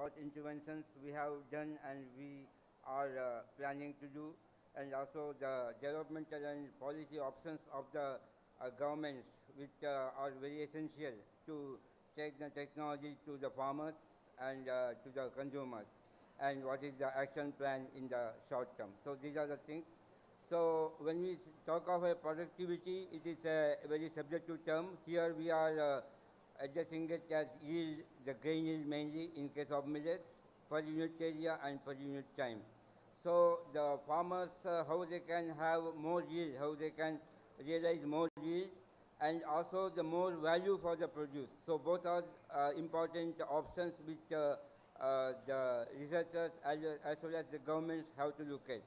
what interventions we have done and we are planning to do, and also the developmental and policy options of the governments, which are very essential to take the technology to the farmers and to the consumers, and what is the action plan in the short term. So these are the things. So when we talk of a productivity, it is a very subjective term. Here we are addressing it as yield, the grain yield mainly in case of millets, per unit area and per unit time. So the farmers, how they can have more yield, how they can realize more yield, and also the more value for the produce. So both are important options which the researchers as well as the governments have to look at.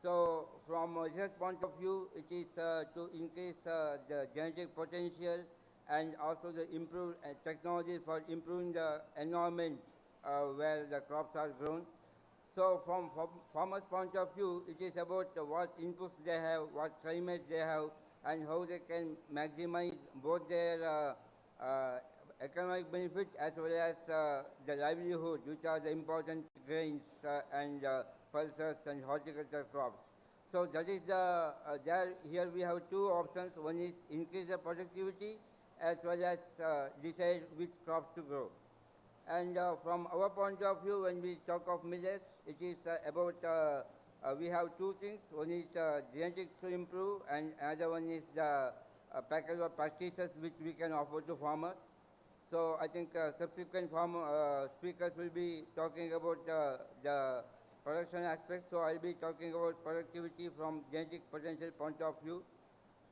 So from a research point of view, it is to increase the genetic potential and also the improved technology for improving the environment where the crops are grown. So from farmers' point of view, it is about what inputs they have, what climate they have, and how they can maximize both their economic benefit as well as the livelihood, which are the important grains and pulses and horticultural crops. So that is the, here we have two options. One is increase the productivity as well as decide which crops to grow. And from our point of view, when we talk of millets, it is about, we have two things. One is genetics to improve, and another one is the package of practices which we can offer to farmers. So I think subsequent speakers will be talking about the production aspects. So I'll be talking about productivity from genetic potential point of view.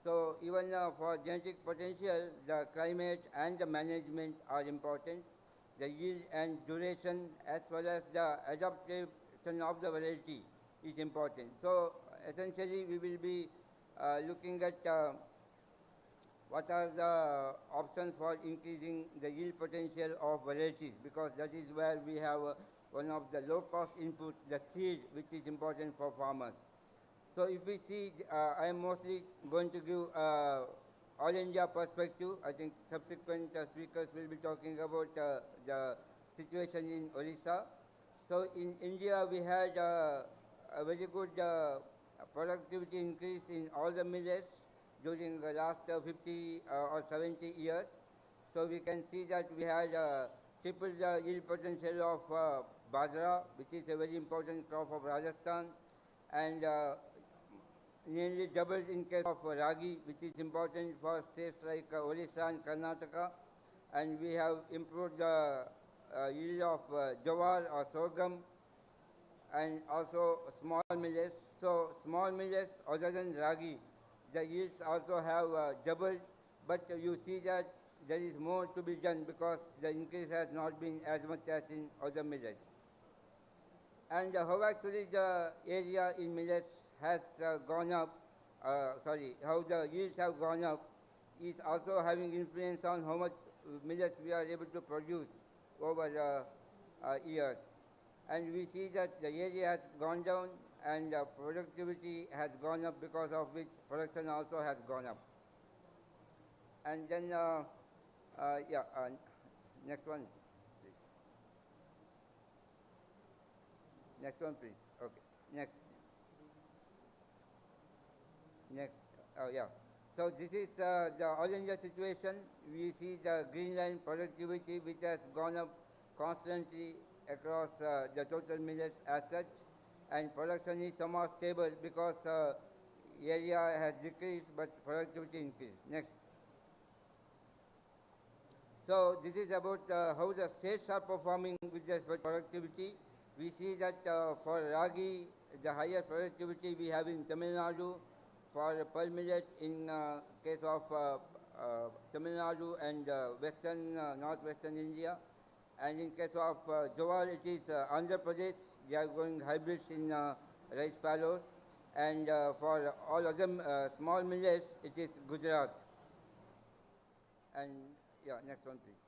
So even for genetic potential, the climate and the management are important. The yield and duration as well as the adaptation of the variety is important. So essentially we will be looking at what are the options for increasing the yield potential of varieties, because that is where we have one of the low cost inputs, the seed, which is important for farmers. So if we see, I am mostly going to give all India perspective. I think subsequent speakers will be talking about the situation in Odisha. So in India, we had a very good productivity increase in all the millets during the last 50 or 70 years. So we can see that we had triple the yield potential of bajra, which is a very important crop of Rajasthan, and nearly doubled in case of ragi, which is important for states like Odisha and Karnataka. And we have improved the yield of jawar or sorghum, and also small millets. So small millets other than ragi, the yields also have doubled, but you see that there is more to be done because the increase has not been as much as in other millets. And how actually the area in millets has gone up, how the yields have gone up is also having influence on how much millets we are able to produce over years. And we see that the area has gone down and productivity has gone up, because of which production also has gone up. And then, next one, please. Next one, please. Okay, next. Next, So this is the All India situation. We see the green line productivity, which has gone up constantly across the total millets as such, and production is somewhat stable because area has decreased but productivity increased. Next. So this is about how the states are performing with respect to productivity. We see that for ragi, the higher productivity we have in Tamil Nadu, for pearl millet in case of Tamil Nadu and western, northwestern India. And in case of jawar, it is Andhra Pradesh. They are going hybrids in rice fallows. And for all other small millets, it is Gujarat. And next one, please.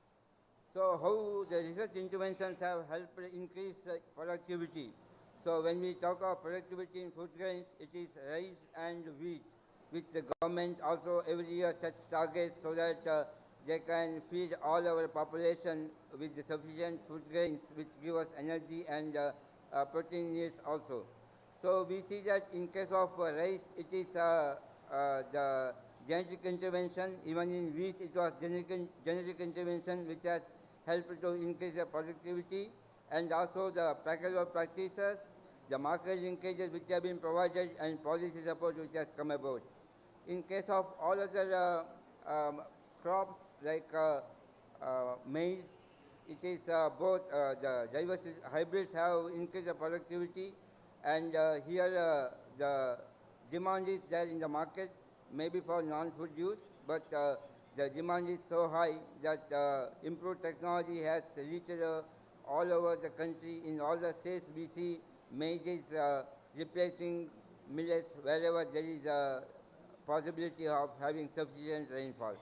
So how the research interventions have helped increase productivity. So when we talk of productivity in food grains, it is rice and wheat, which the government also every year sets targets so that they can feed all our population with the sufficient food grains which give us energy and protein needs also. So we see that in case of rice, it is the genetic intervention. Even in wheat, it was genetic intervention which has helped to increase the productivity, and also the practical practices, the market linkages which have been provided, and policy support which has come about. In case of all other crops like maize, it is both the diverse hybrids have increased the productivity, and here the demand is there in the market, maybe for non-food use, but the demand is so high that improved technology has reached all over the country. In all the states, we see maize is replacing millets wherever there is a possibility of having sufficient rainfall.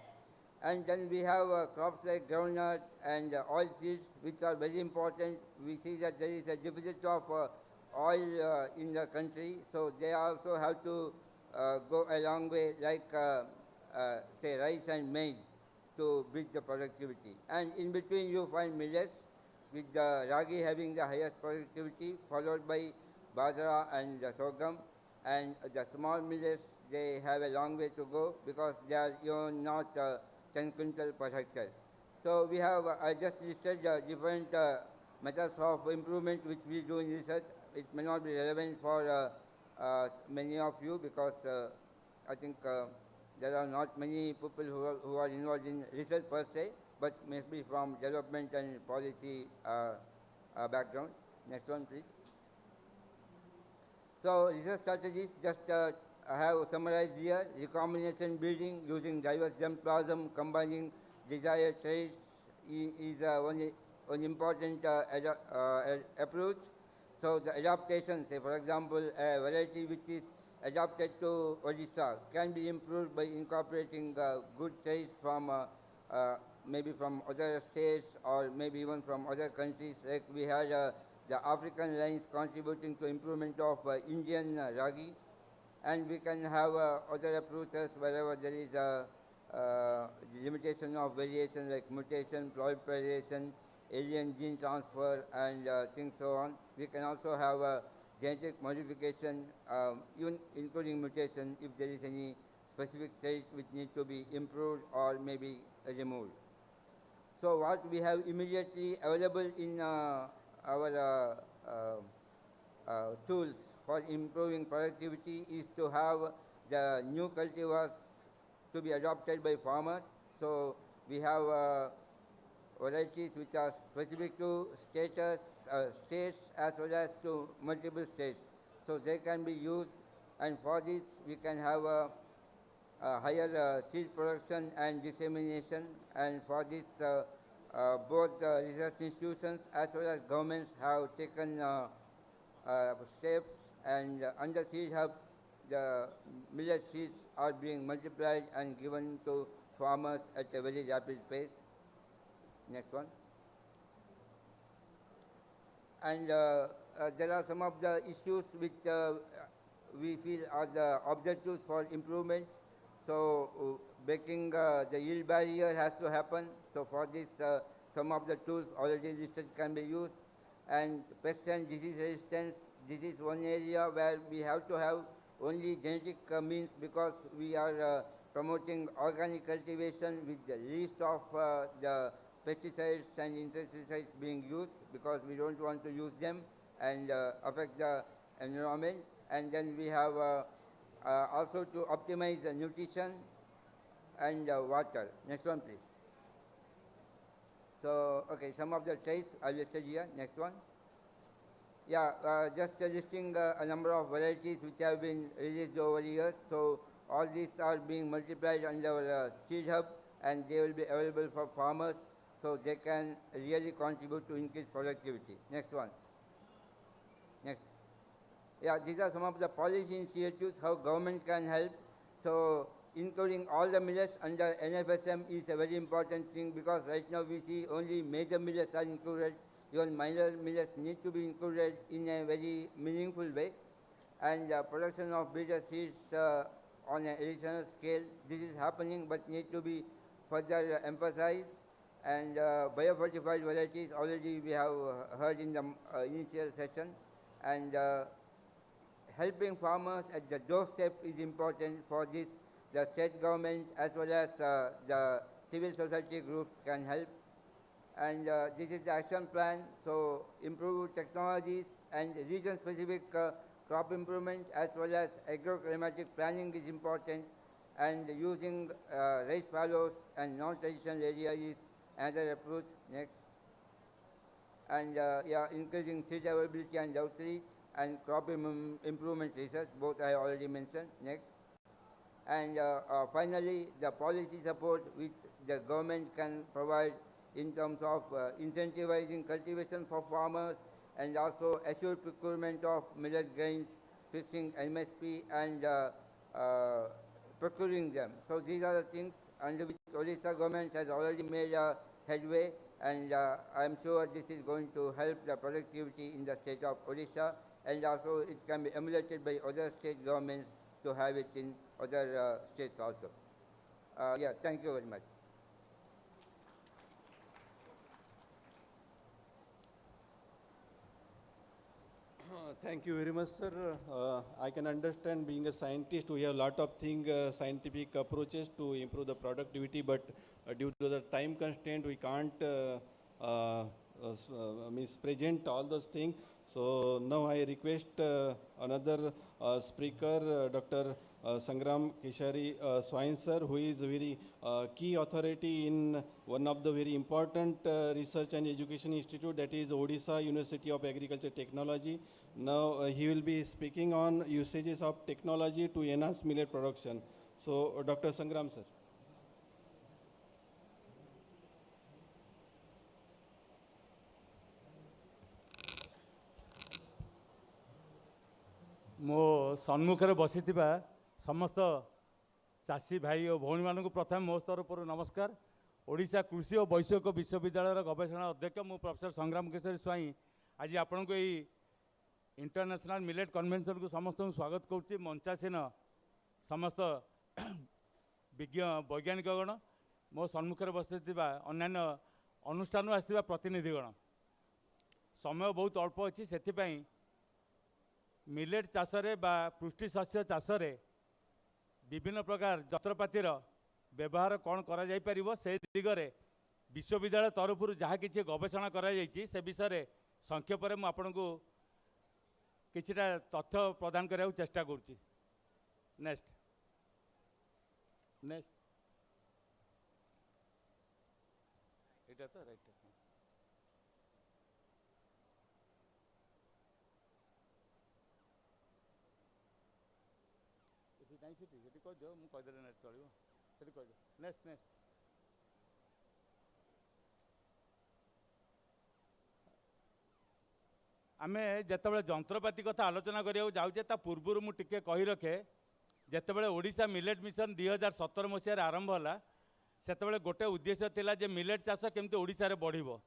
And then we have crops like groundnut and oil seeds, which are very important. We see that there is a deficit of oil in the country, so they also have to go a long way, like say rice and maize, to bridge the productivity. And in between you find millets, with the ragi having the highest productivity, followed by bajra and sorghum. And the small millets, they have a long way to go because they are not 10 quintal per hectare. So we have, I just listed different methods of improvement which we do in research. It may not be relevant for many of you because I think there are not many people who are involved in research per se, but maybe from development and policy background. Next one, please. So research strategies, just I have summarized here: recombination breeding using diverse germplasm, combining desired traits is one important approach. So the adaptation, say for example, a variety which is adapted to Odisha can be improved by incorporating good traits from maybe from other states or maybe even from other countries. Like we had the African lines contributing to improvement of Indian ragi, and we can have other approaches wherever there is a limitation of variation like mutation, proliferation, alien gene transfer, and things so on. We can also have genetic modification, even including mutation, if there is any specific trait which need to be improved or maybe removed. So what we have immediately available in our tools for improving productivity is to have the new cultivars to be adopted by farmers. So we have varieties which are specific to states as well as to multiple states. So they can be used, and for this we can have a higher seed production and dissemination, and for this both research institutions as well as governments have taken steps, and under seed hubs the millet seeds are being multiplied and given to farmers at a very rapid pace. Next one. And there are some of the issues which we feel are the objectives for improvement. So breaking the yield barrier has to happen. So for this, some of the tools already listed can be used. And pest and disease resistance, this is one area where we have to have only genetic means, because we are promoting organic cultivation with the least of the pesticides and insecticides being used, because we don't want to use them and affect the environment. And then we have also to optimize the nutrition and water. Next one, please. So, okay, some of the traits are listed here. Next one. Yeah, just listing a number of varieties which have been released over years. So all these are being multiplied under our seed hub, and they will be available for farmers, so they can really contribute to increased productivity. Next one. Next. Yeah, these are some of the policy initiatives how government can help. So including all the millets under NFSM is a very important thing, because right now we see only major millets are included. Even minor millets need to be included in a very meaningful way. And production of breeder seeds on an additional scale, this is happening but need to be further emphasized. And biofortified varieties already we have heard in the initial session. And helping farmers at the doorstep is important. For this, the state government as well as the civil society groups can help. And this is the action plan. So improved technologies and region-specific crop improvement as well as agroclimatic planning is important. And using rice fallows and non-traditional area is another approach. Next. And yeah, increasing seed availability and outreach and crop improvement research, both I already mentioned. Next. And finally, the policy support which the government can provide in terms of incentivizing cultivation for farmers and also assured procurement of millet grains, fixing MSP and procuring them. So these are the things under which Odisha government has already made a headway, and I am sure this is going to help the productivity in the state of Odisha, and also it can be emulated by other state governments to have it in other states also. Yeah, thank you very much. Thank you very much, sir. I can understand, being a scientist, we have a lot of scientific approaches to improve the productivity, but due to the time constraint, we can't present all those things. So now I request another speaker, Dr. Sangram Keshari Swain sir, who is a very key authority in one of the very important research and education institute, that is Odisha University of Agriculture Technology. Now he will be speaking on usages of technology to enhance millet production. So Dr. Sangram sir. मो सम्मुखें बसी समस्त चाषी भाई और भौणी मानक प्रथम मो तरफ नमस्कार। ओडिशा कृषि और वैषयिक विश्वविद्यालय गवेषणा अध्यक्ष मु प्रोफेसर संग्राम केशरी स्वाई आज आपण को यही इंटरनेशनल मिलेट कन्वेंशन को समस्त स्वागत करुच्ची। मंचासीन समस्त वैज्ञानिकगण मो सम्मुखें बसी अन्य अनुष्ठान आसवा प्रतिनिधिगण समय बहुत अल्प अच्छी से मिलेट चाषरे बा पृष्टि शस्य चाषरे विभिन्न प्रकार जंत्रपातिर व्यवहार कौन करा जाई परिबो से दिगरे विश्वविद्यालय तरफ जहाँ किसी गवेषणा करा जाइछि से विषय संक्षेप में आपको किछिटा तथ्य प्रदान करने चेष्टा करुच्ची। नेक्स्ट नेक्स्ट एटा तो राइट नहीं सीटी कहीदे मुझे कहीदे नेक्स्ट चलो से कहीदे नेक्स्ट नेक्स्ट आम जिते जंत्रपाति कथा आलोचना करा जाऊे ता पूर्वर मुझे कही रखे जिते ओडिशा मिलेट मिशन 2017 मसीह आरंभ है से गोटे उद्देश्य थिला जे मिलेट चाष केमती ओडिशा रे बढ़िबो।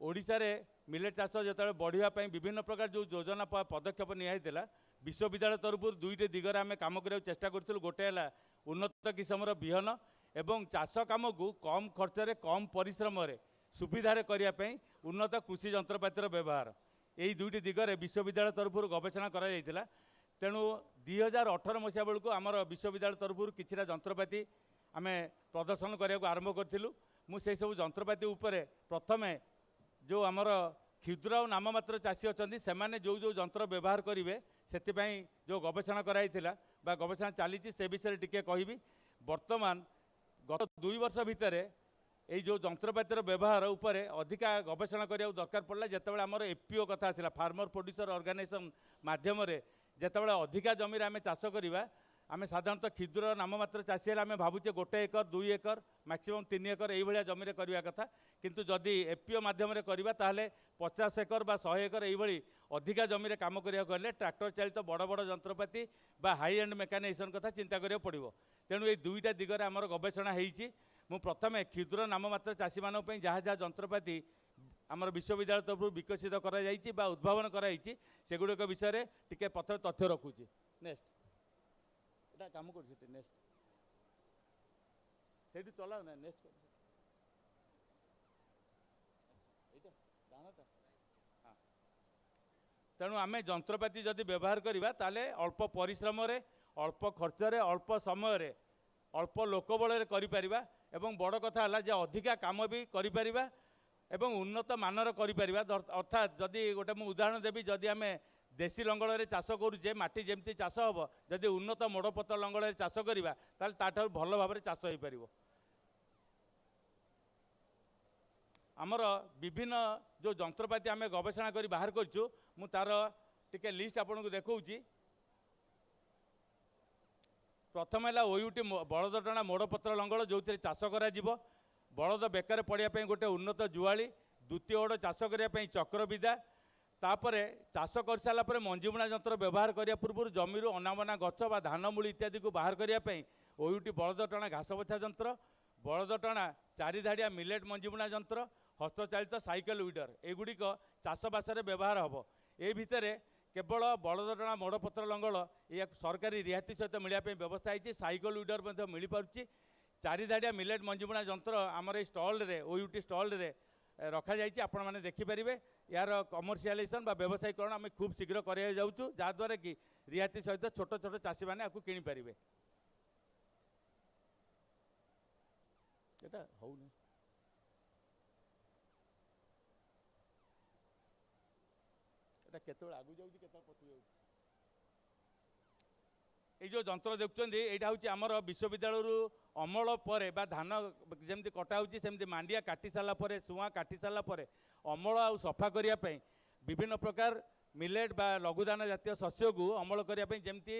ओडिशा रे मिलेट चाष जो बढ़ापी विभिन्न प्रकार जो योजना पदक्षेप निया विश्वविद्यालय तरफ दुईटे दिगरे आम कम करने चेष्टा करूँ। गोटे है उन्नत किस्मर विहन एवं चाष कम को कम खर्च कम परिश्रम सुविधा करने उन्नत कृषि जंत्रपातिर व्यवहार यही दुईटी दिगरे विश्वविद्यालय तरफ गवेषणा करा तेणु 2018 मसीहा बेलू आमर विश्वविद्यालय तरफ किछिटा जंत्रपाति आम प्रदर्शन करने को आरंभ करूँ। मुझे सब जंत्रपाति उपरे प्रथमे जो आमर क्षुद्र और नाममात्र चाषी अच्छा से जो जो जंत्र व्यवहार करेंगे से जो गवेषणा कराई बा गवेषणा चली से विषय टिके कहि। वर्तमान गत 2 वर्ष भितर यही जो जंत्रपातिर व्यवहार उपरे अधिका गवेषणा करिया दरकार पड़ला जितेबाला आमर एफपीओ कथा आसला फार्मर प्रोड्यूसर ऑर्गेनाइजेशन माध्यम जितेबाला अधिका जमीन आम चाष करवा आम साधारणतः क्षुद्र नाममात्र चाषी आम भावुचे 1 एकर 2 एकर मैक्सिमम 3 एकर यही जमीन करवा कथा किंतु जदि एफपीओ माध्यम करवा ताहले 50 एकर बा 100 एकर यही अधिका जमीन काम करें ट्रैक्टर चालित बड़ बड़ जंत्रपाति बा हाई एंड मेकानाइजेशन कथा चिंता करिया पड़िबो। तेणु ये दुईटा दिगरे आमर गवेषणा होईछि। मु प्रथमे क्षुद्र नाममात्र चाषी मानक पई जहाँ जहाँ जंत्रपाति आमर विश्वविद्यालय तरफ विकसित करा जाइछि बा उद्भावन कराइछि सेगुड़िक विषय टिके प्रथम तथ्य रखुछि। नेक्स्ट एटा काम करछि नेक्स्ट ସେଇଠୁ ଚଲାଉ ନା ନେକ୍ସଟ ଏଇଟା ଡାହାଣଟା ହଁ। ତେଣୁ ଆମେ ଯନ୍ତ୍ରପାତି ଯଦି ବ୍ୟବହାର କରିବା ତାହେଲେ ଅଳ୍ପ ପରିଶ୍ରମରେ ଅଳ୍ପ ଖର୍ଚ୍ଚରେ ଅଳ୍ପ ସମୟରେ ଅଳ୍ପ ଲୋକବଳରେ କରିପାରିବା ଏବଂ ବଡ଼ କଥା ହେଲା ଯେ ଅଧିକା କାମ ବି କରିପାରିବା ଏବଂ ଉନ୍ନତ ମାନର କରିପାରିବା। ଅର୍ଥାତ୍ ଯଦି ଗୋଟେ ମୁଁ ଉଦାହରଣ ଦେବି, ଯଦି ଆମେ ଦେଶୀ ଲଙ୍ଗଳରେ ଚାଷ କରୁଛେ ମାଟି ଯେମିତି ଚାଷ ହେବ, ଯଦି ଉନ୍ନତ ମୋଡ଼ପତ୍ର ଲଙ୍ଗଳରେ ଚାଷ କରିବା ତାହେଲେ ତାଠାରୁ ଭଲ ଭାବରେ ଚାଷ ହୋଇପାରିବ। ଆମର ବିଭିନ୍ନ ଯେଉଁ ଯନ୍ତ୍ରପାତି ଆମେ ଗବେଷଣା କରି ବାହାର କରିଛୁ, ମୁଁ ତାର ଟିକେ ଲିଷ୍ଟ ଆପଣଙ୍କୁ ଦେଖାଉଛି। ପ୍ରଥମ ହେଲା ଓୟୁଟି ବଳଦ ଟଣା ମୋଡ଼ପତ୍ର ଲଙ୍ଗଳ, ଯେଉଁଥିରେ ଚାଷ କରାଯିବ। ବଳଦ ବେକରେ ପଡ଼ିବା ପାଇଁ ଗୋଟେ ଉନ୍ନତ ଜୁଆଳି। ଦ୍ୱିତୀୟ ଓଡ଼ ଚାଷ କରିବା ପାଇଁ ଚକ୍ରବିଦା। ତାପରେ ଚାଷ କରିସାରିଲା ପରେ ମଞ୍ଜିବୁଣା ଯନ୍ତ୍ର ବ୍ୟବହାର କରିବା ପୂର୍ବରୁ ଜମିରୁ ଅନାବନା ଗଛ ବା ଧାନମୂଳି ଇତ୍ୟାଦିକୁ ବାହାର କରିବା ପାଇଁ ଓୟୁଟି ବଳଦ ଟଣା ଘାସ ବଛା ଯନ୍ତ୍ର। ବଳଦ ଟଣା ଚାରିଧାଡ଼ିଆ ମିଲେଟ୍ ମଞ୍ଜିବୁଣା ଯନ୍ତ୍ର। ହସ୍ତଚାଳିତ ସାଇକେଲ ୱିଡର, ଏଗୁଡ଼ିକ ଚାଷବାସରେ ବ୍ୟବହାର ହେବ। ଏ ଭିତରେ କେବଳ ବଳଦ ଟଣା ମୋଡ଼ପତ୍ର ଲଙ୍ଗଳ ଏହାକୁ ସରକାରୀ ରିହାତି ସହିତ ମିଳିବା ପାଇଁ ବ୍ୟବସ୍ଥା ହେଇଛି। ସାଇକେଲ ୱିଡର ମଧ୍ୟ ମିଳିପାରୁଛି। ଚାରିଧାଡ଼ିଆ ମିଲେଟ୍ ମଞ୍ଜିବୁଣା ଯନ୍ତ୍ର ଆମର ଏଇ ଷ୍ଟଲ୍ରେ ଓୟୁଟି ଷ୍ଟଲ୍ରେ ରଖାଯାଇଛି, ଆପଣମାନେ ଦେଖିପାରିବେ। ଏହାର କମର୍ସିଆଲାଇଜେସନ୍ ବା ବ୍ୟବସାୟୀକରଣ ଆମେ ଖୁବ୍ ଶୀଘ୍ର କରିବାକୁ ଯାଉଛୁ, ଯାହାଦ୍ୱାରା କି ରିହାତି ସହିତ ଛୋଟ ଛୋଟ ଚାଷୀମାନେ ଆକୁ କିଣିପାରିବେ। ଏଇଟା ହଉନି, এটা কেতବେଳେ ଆଗକୁ ଯାଉଛି କେତେବେଳେ ପଛକୁ ଯାଉଛି। এই ଯେଉଁ ଯନ୍ତ୍ର ଦେଖୁଛନ୍ତି ଏଇଟା ହେଉଛି ଆମର ବିଶ୍ୱବିଦ୍ୟାଳୟରୁ ଅମଳ ପରେ ବା ଧାନ ଯେମିତି କଟା ହେଉଛି ସେମିତି ମାଣ୍ଡିଆ କାଟି ସାରିଲା ପରେ, ସୁଆଁ କାଟି ସାରିଲା ପରେ ଅମଳ ଆଉ ସଫା କରିବା ପାଇଁ ବିଭିନ୍ନ ପ୍ରକାର ମିଲେଟ୍ ବା ଲଘୁଦାନ ଜାତୀୟ ଶସ୍ୟକୁ ଅମଳ କରିବା ପାଇଁ, ଯେମିତି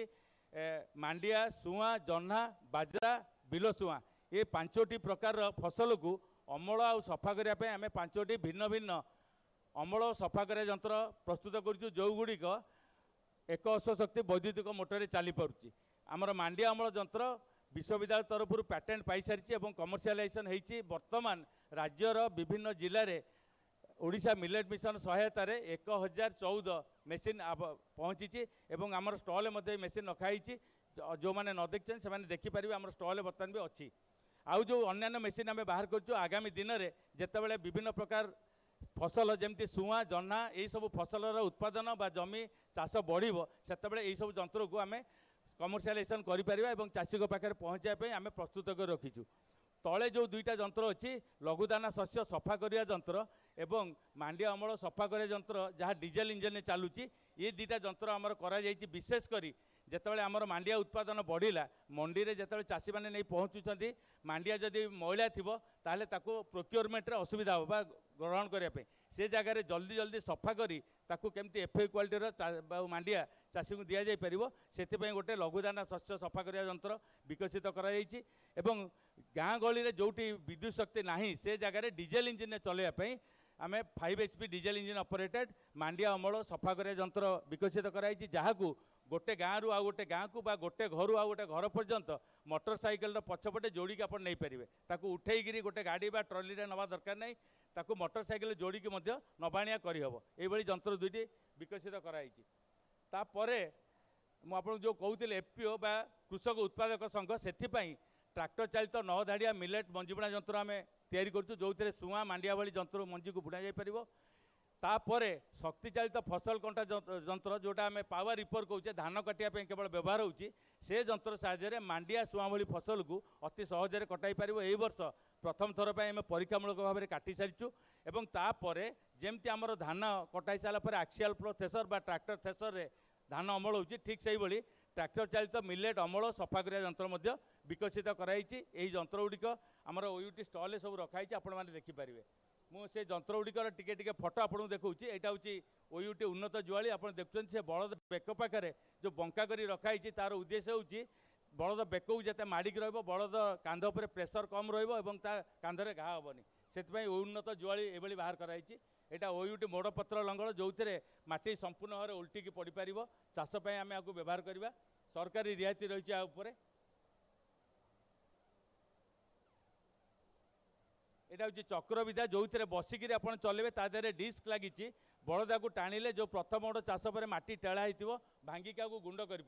ମାଣ୍ଡିଆ, ସୁଆଁ, ଜହ୍ନା, ବାଜରା, ବିଲ ସୁଆଁ, ଏ 5ଟି ପ୍ରକାରର ଫସଲକୁ ଅମଳ ଆଉ ସଫା କରିବା ପାଇଁ ଆମେ 5ଟି ଭିନ୍ନ ଭିନ୍ନ ଅମଳ ସଫା କରିବା ଯନ୍ତ୍ର ପ୍ରସ୍ତୁତ କରିଛୁ, ଯେଉଁଗୁଡ଼ିକ 1 ଅଶ୍ୱଶକ୍ତି ବୈଦ୍ୟୁତିକ ମୋଟରରେ ଚାଲିପାରୁଛି। ଆମର ମାଣ୍ଡିଆ ଅମଳ ଯନ୍ତ୍ର ବିଶ୍ୱବିଦ୍ୟାଳୟ ତରଫରୁ ପ୍ୟାଟେଣ୍ଟ ପାଇସାରିଛି ଏବଂ କମର୍ସିଆଲାଇଜେସନ୍ ହେଇଛି। ବର୍ତ୍ତମାନ ରାଜ୍ୟର ବିଭିନ୍ନ ଜିଲ୍ଲାରେ ଓଡ଼ିଶା ମିଲେଟ୍ ମିଶନ ସହାୟତାରେ 1014 ମେସିନ୍ ପହଞ୍ଚିଛି ଏବଂ ଆମର ଷ୍ଟଲ୍ରେ ମଧ୍ୟ ଏ ମେସିନ୍ ରଖାହେଇଛି। ଯେଉଁମାନେ ନ ଦେଖିଛନ୍ତି ସେମାନେ ଦେଖିପାରିବେ, ଆମର ଷ୍ଟଲ୍ରେ ବର୍ତ୍ତମାନ ବି ଅଛି। ଆଉ ଯେଉଁ ଅନ୍ୟାନ୍ୟ ମେସିନ୍ ଆମେ ବାହାର କରିଛୁ, ଆଗାମୀ ଦିନରେ ଯେତେବେଳେ ବିଭିନ୍ନ ପ୍ରକାର ଫସଲ ଯେମିତି ସୁଆଁ, ଜହ୍ନା ଏହିସବୁ ଫସଲର ଉତ୍ପାଦନ ବା ଜମି ଚାଷ ବଢ଼ିବ, ସେତେବେଳେ ଏହିସବୁ ଯନ୍ତ୍ରକୁ ଆମେ କମର୍ସିଆଲାଇଜେସନ୍ କରିପାରିବା ଏବଂ ଚାଷୀଙ୍କ ପାଖରେ ପହଞ୍ଚାଇବା ପାଇଁ ଆମେ ପ୍ରସ୍ତୁତ କରି ରଖିଛୁ। ତଳେ ଯେଉଁ 2ଟା ଯନ୍ତ୍ର ଅଛି, ଲଘୁଦାନା ଶସ୍ୟ ସଫା କରିବା ଯନ୍ତ୍ର ଏବଂ ମାଣ୍ଡିଆ ଅମଳ ସଫା କରିବା ଯନ୍ତ୍ର, ଯାହା ଡିଜେଲ ଇଞ୍ଜିନରେ ଚାଲୁଛି, ଏ 2ଟା ଯନ୍ତ୍ର ଆମର କରାଯାଇଛି ବିଶେଷ କରି ଯେତେବେଳେ ଆମର ମାଣ୍ଡିଆ ଉତ୍ପାଦନ ବଢ଼ିଲା, ମଣ୍ଡିରେ ଯେତେବେଳେ ଚାଷୀମାନେ ନେଇ ପହଞ୍ଚୁଛନ୍ତି, ମାଣ୍ଡିଆ ଯଦି ମଇଳା ଥିବ ତାହେଲେ ତାକୁ ପ୍ରୋକ୍ୟୁରମେଣ୍ଟରେ ଅସୁବିଧା ହେବ ବା ଗ୍ରହଣ କରିବା ପାଇଁ, ସେ ଜାଗାରେ ଜଲ୍ଦି ଜଲ୍ଦି ସଫା କରି ତାକୁ କେମିତି ଏଫ୍ଏ କ୍ୱାଲିଟିର ମାଣ୍ଡିଆ ଚାଷୀଙ୍କୁ ଦିଆଯାଇପାରିବ, ସେଥିପାଇଁ ଗୋଟେ ଲଘୁଦାନା ଶସ୍ୟ ସଫା କରିବା ଯନ୍ତ୍ର ବିକଶିତ କରାଯାଇଛି। ଏବଂ ଗାଁ ଗହଳିରେ ଯେଉଁଠି ବିଦ୍ୟୁତ୍ ଶକ୍ତି ନାହିଁ ସେ ଜାଗାରେ ଡିଜେଲ ଇଞ୍ଜିନରେ ଚଳାଇବା ପାଇଁ ଆମେ 5 HP ଡିଜେଲ ଇଞ୍ଜିନ ଅପରେଟେଡ୍ ମାଣ୍ଡିଆ ଅମଳ ସଫା କରିବା ଯନ୍ତ୍ର ବିକଶିତ କରାଯାଇଛି, ଯାହାକୁ ଗୋଟେ ଗାଁରୁ ଆଉ ଗୋଟେ ଗାଁକୁ ବା ଗୋଟେ ଘରୁ ଆଉ ଗୋଟେ ଘର ପର୍ଯ୍ୟନ୍ତ ମୋଟର ସାଇକେଲର ପଛପଟେ ଯୋଡ଼ିକି ଆପଣ ନେଇପାରିବେ। ତାକୁ ଉଠେଇକିରି ଗୋଟେ ଗାଡ଼ି ବା ଟ୍ରଲିରେ ନେବା ଦରକାର ନାହିଁ, ତାକୁ ମୋଟର ସାଇକେଲରେ ଯୋଡ଼ିକି ମଧ୍ୟ ନବାଣିଆ କରିହେବ। ଏଇଭଳି ଯନ୍ତ୍ର 2ଟି ବିକଶିତ କରାଯାଇଛି। ତାପରେ ମୁଁ ଆପଣଙ୍କୁ ଯେଉଁ କହୁଥିଲି ଏଫ୍ପିଓ ବା କୃଷକ ଉତ୍ପାଦକ ସଂଘ, ସେଥିପାଇଁ ଟ୍ରାକ୍ଟର ଚାଳିତ 9 ଧାଡ଼ିଆ ମିଲେଟ୍ ମଞ୍ଜିବୁଣା ଯନ୍ତ୍ର ଆମେ ତିଆରି କରୁଛୁ, ଯେଉଁଥିରେ ସୁଆଁ, ମାଣ୍ଡିଆ ଭଳି ଯନ୍ତ୍ର ମଞ୍ଜିକୁ ବୁଣା ଯାଇପାରିବ। ତାପରେ ଶକ୍ତି ଚାଳିତ ଫସଲ କଣ୍ଟା ଯନ୍ତ୍ର, ଯେଉଁଟା ଆମେ ପାୱାର ରିପର କହୁଛେ, ଧାନ କାଟିବା ପାଇଁ କେବଳ ବ୍ୟବହାର ହେଉଛି, ସେ ଯନ୍ତ୍ର ସାହାଯ୍ୟରେ ମାଣ୍ଡିଆ, ସୁଆଁ ଭଳି ଫସଲକୁ ଅତି ସହଜରେ କଟାଇ ପାରିବ। ଏହି ବର୍ଷ ପ୍ରଥମ ଥର ପାଇଁ ଆମେ ପରୀକ୍ଷାମୂଳକ ଭାବରେ କାଟି ସାରିଛୁ ଏବଂ ତାପରେ ଯେମିତି ଆମର ଧାନ କଟାଇ ସାରିଲା ପରେ ଆକ୍ସିଆଲ ଫ୍ଲୋ ଥ୍ରେସର ବା ଟ୍ରାକ୍ଟର ଥ୍ରେସରରେ ଧାନ ଅମଳ ହେଉଛି, ଠିକ୍ ସେଇଭଳି ଟ୍ରାକ୍ଟର ଚାଳିତ ମିଲେଟ୍ ଅମଳ ସଫା କରିବା ଯନ୍ତ୍ର ମଧ୍ୟ ବିକଶିତ କରାଯାଇଛି। ଏହି ଯନ୍ତ୍ରଗୁଡ଼ିକ ଆମର ଓୟୁଟି ଷ୍ଟଲ୍ରେ ସବୁ ରଖାହେଇଛି, ଆପଣମାନେ ଦେଖିପାରିବେ। ମୁଁ ସେ ଯନ୍ତ୍ରଗୁଡ଼ିକର ଟିକେ ଟିକେ ଫଟୋ ଆପଣଙ୍କୁ ଦେଖାଉଛି। ଏଇଟା ହେଉଛି ଓୟୁଟି ଉନ୍ନତ ଜୁଆଳି। ଆପଣ ଦେଖୁଛନ୍ତି ସେ ବଳଦ ବେକ ପାଖରେ ଯେଉଁ ବଙ୍କା କରି ରଖାହେଇଛି, ତା'ର ଉଦ୍ଦେଶ୍ୟ ହେଉଛି ବଳଦ ବେକକୁ ଯେତେ ମାଡ଼ିକି ରହିବ, ବଳଦ କାନ୍ଧ ଉପରେ ପ୍ରେସର କମ୍ ରହିବ ଏବଂ ତା କାନ୍ଧରେ ଘା ହେବନି, ସେଥିପାଇଁ ଉନ୍ନତ ଜୁଆଳି ଏଭଳି ବାହାର କରାଯାଇଛି। ଏଇଟା ଓୟୁଟି ମୋଡ଼ପତ୍ର ଲଙ୍ଗଳ, ଯେଉଁଥିରେ ମାଟି ସମ୍ପୂର୍ଣ୍ଣ ଭାବରେ ଓଲଟିକି ପଡ଼ିପାରିବ। ଚାଷ ପାଇଁ ଆମେ ଆକୁ ବ୍ୟବହାର କରିବା, ସରକାରୀ ରିହାତି ରହିଛି ଆ ଉପରେ। এটা হচ্ছে চক্রবিধা, যেউথিরে বসিকি আপনার চলাইবে, তা দেহে ডিস্ক লাগিছি, বলদাকে টাণিলে যে প্রথম ওড চাষ পরে মাটি টেড়া হয়েছিল ভাঙ্গিকি আগে গুন্ড করে।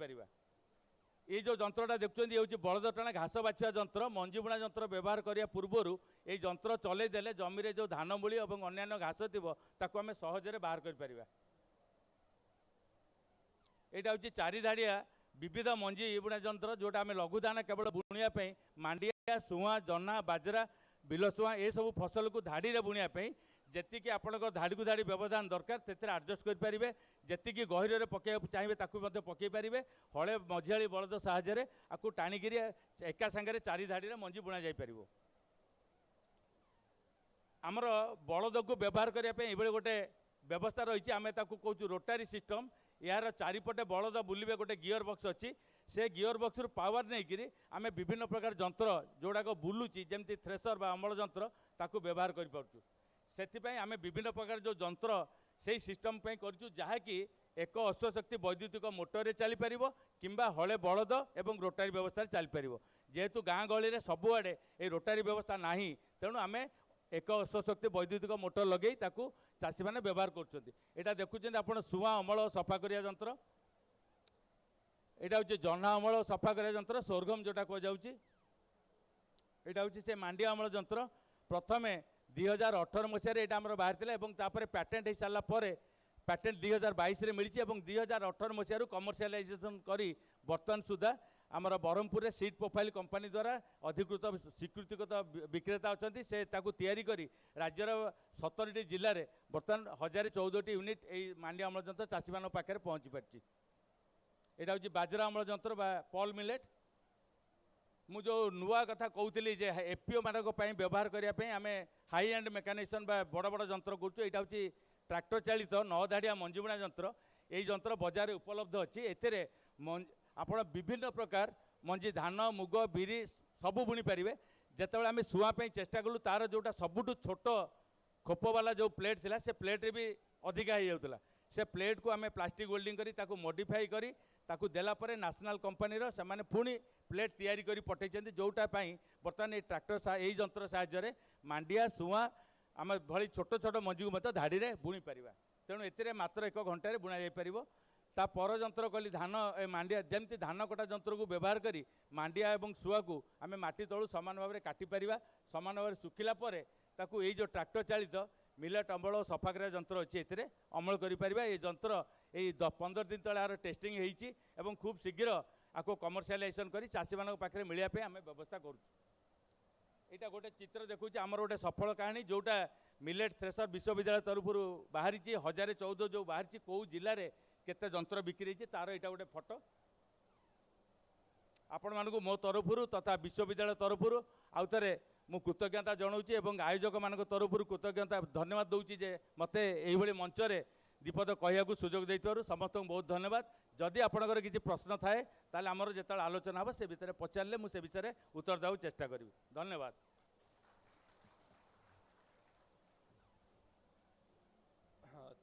ये जो जंत्रटा देखुं ये हूँ बलद टाणा घास बाछिया जंत्र मंजी बुणा जंत्र व्यवहार करने पूर्वर ये जंत्र चलई देले जमी रे जो धान मूली और अन्य घास थी ताकू आम सहजरे बाहर कर यहाँ हूँ चारि धाड़िया विविध मंजी बुणा जंत्र जोटा आम लघु दाना केवल बुणिया मांडिया सुहा जना बाजरा बिलसुआ ये सब फसल को धाड़ी रे बुणिया जी आपंकर धाड़ी को धाड़ी व्यवधान दरकार से आडजस्ट करेंगे जी गहिर पकड़ चाहिए पकई पारे हले मझियाली बलद साहाय्य आपको टाणिकी एका सांगे चारि धाड़ी मंजी बुणा जापर आमर बलद को व्यवहार करने गोटे व्यवस्था रही आम कहूँ रोटारी सिस्टम यार चारिपटे बलद बुलवे गोटे गियर बक्स अच्छी से गियर बक्स रु पावर नहीं आम विभिन्न प्रकार जंत्र जोड़ाक बुलूची जमती थ्रेसर बा अमल जंत्र ताकू व्यवहार कर आम विभिन्न प्रकार जो जंत्र से सिस्टम करूँ जहाँकि एक अश्वशक्ति वैद्युतिक मोटर चली पार किंबा हले बलद एवं रोटारी व्यवस्था चली पार जेहेतु गाँ गहली में सबुआड़े ये रोटारी व्यवस्था नहीं तेणु आम एक अश्वशक्ति वैद्युतिक मोटर लगे ताकू चाषी मैंने व्यवहार कर देखुं आप सुआ अमल सफा करिया जंत्र यहाँ हूँ जना अमल सफा करिया जंत्र सोरगम जोटा कहुच्छी यहाँ हूँ से मांडिया अमल जंत्र प्रथमे 2018 मसीह आमर बाहर पैटेंट हो सारा पैटेंट 2022 मिली 2018 मसीह कमर्शियलाइजेशन करी बर्तमान सुधा आमर ब्रह्मपुर सीट प्रोफाइल कंपनी द्वारा अधिकृत स्वीकृतिगत विक्रेता अच्छा से तैयारी करी राज्यर 17टी जिले में बर्तमान 1014 यूनिट यही मांडिया अमल जंत्र चाषी मान पाखे पहुँची पार्टी यहाँ हूँ बाजरा अमल जंत्र बा पॉल मिलेट मु जो नुआ कथा कहूली जे एपीओ मानक व्यवहार करने आम हाई एंड मेकानिजेशन बा बड़ बड़ जंत्र करूँ यहाँ हूँ ट्रैक्टर चालित 9 धाड़िया मंजी बुणा जंत्र यही जंत्र बजार उपलब्ध अच्छी एते आपण विभिन्न प्रकार मंजी धान मुग बिरी सबू बुणी पारे जितेबाला आम शुआपाई चेष्टा कलु तार जोटा सबुठ छोट खोप वाला जो प्लेट थिला से प्लेट रे भी अधिका हो जाऊला से प्लेट को आम प्लास्टिक वेल्डिंग करी ताकू मॉडिफाई करी ताकू देला परे नेशनल कंपनी रो से पुणी प्लेट तैयारी करी पठेइछन्ति जोटा पाई बर्तमान ये ट्रैक्टर यही जंत्र साहाय्य मांडिया सुआ आम भली छोट छोट मंजी को मत धाड़ी रे बुणी पारिबा तेणु एतिरे मात्र 1 घंटे बुणा जाई परिबो ता पर जंत्र कली धान मांडिया जमती धान कटा जंत्र को व्यवहार करी मांडिया एवं सुआ को आम माटी तलू सामान भाव में काटी पारिबा सामान भाव में सुखिला परे ताकू ये जो ट्रैक्टर चालित मिलेट अमल सफा करा जंत्र अच्छी ए अमल करिपारिबा ये जंत्र यही 15 दिन तले यार टेस्टिंग होईची एवं खूब शीघ्र आपको कमर्शियलाइजेशन करी चाषी मान पाखे मिलवाई आम व्यवस्था करूँ यहाँ गोटे चित्र देखुँ आमर गोटे सफल कहानी जोटा मिलेट थ्रेसर विश्वविद्यालय तरफ बाहरी 1014 जो बाहरी कौ जिले में केते जंत्र बिक्री तार यहाँ गोटे फोटो आपण मानक मो तरफ तथा विश्वविद्यालय तरफ आउ थे मु कृतज्ञता जनाऊँगी एवं आयोजक मान तरफ कृतज्ञता धन्यवाद दूची जे मते यही मंच रे दीपद कहू सुजोग देइतबारु समस्त बहुत धन्यवाद जदि आपनकर किसी प्रश्न थाए ताले आमर जेतल आलोचना हम से भितर पचारे मुझे विषय उत्तर देवा चेष्टा करी धन्यवाद।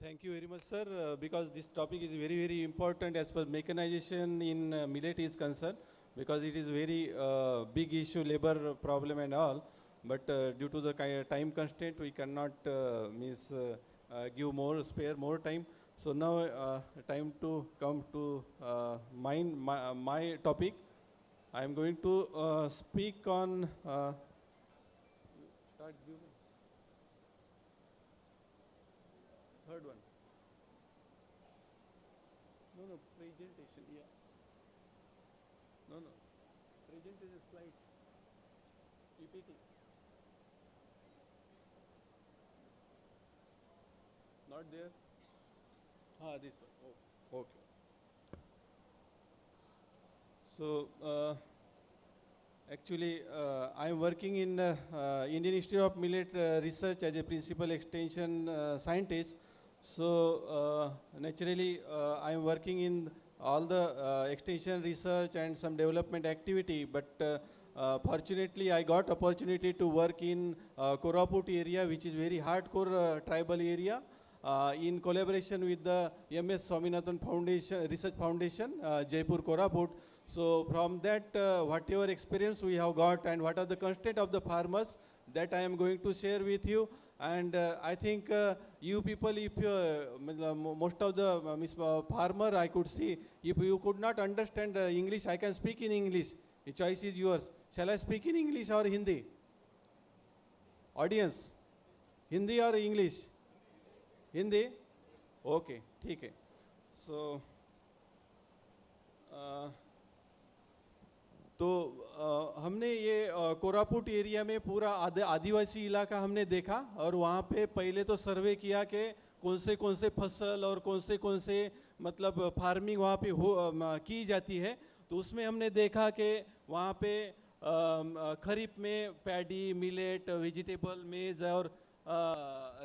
Thank you very much, sir, because this topic is very, very important as per mechanization in millet is concerned, because it is very big issue, labor problem and all, but due to the time constraint, we cannot give spare more time. So now time to come to my topic. I am going to speak on third one. No, presentation, yeah. No, presentation slides, PPT. Not there? This one. Oh, okay. So, actually, I am working in Indian Institute of Millet Research as a principal extension scientist. So, naturally, I am working in all the extension research and some development activity, but fortunately, I got opportunity to work in Koraput area, which is very hardcore tribal area, in collaboration with the MS Swaminathan Foundation, Research Foundation, Jaipur, Koraput. So from that, whatever experience we have got and what are the constraints of the farmers, that I am going to share with you. and I think you people, if most of the farmer I could see, if you could not understand English, I can speak in English. The choice is yours. Shall I speak in English or Hindi? Audience, Hindi or English? Hindi? Okay, ठीक है. So तो हमने ये Koraput area में पूरा आदिवासी इलाका हमने देखा, और वहाँ पे पहले तो सर्वे किया कि कौन से फसल और कौन से मतलब फार्मिंग वहाँ पे की जाती है. तो उसमें हमने देखा कि वहाँ पे खरीफ में पैडी, मिलेट, वेजिटेबल, मेज और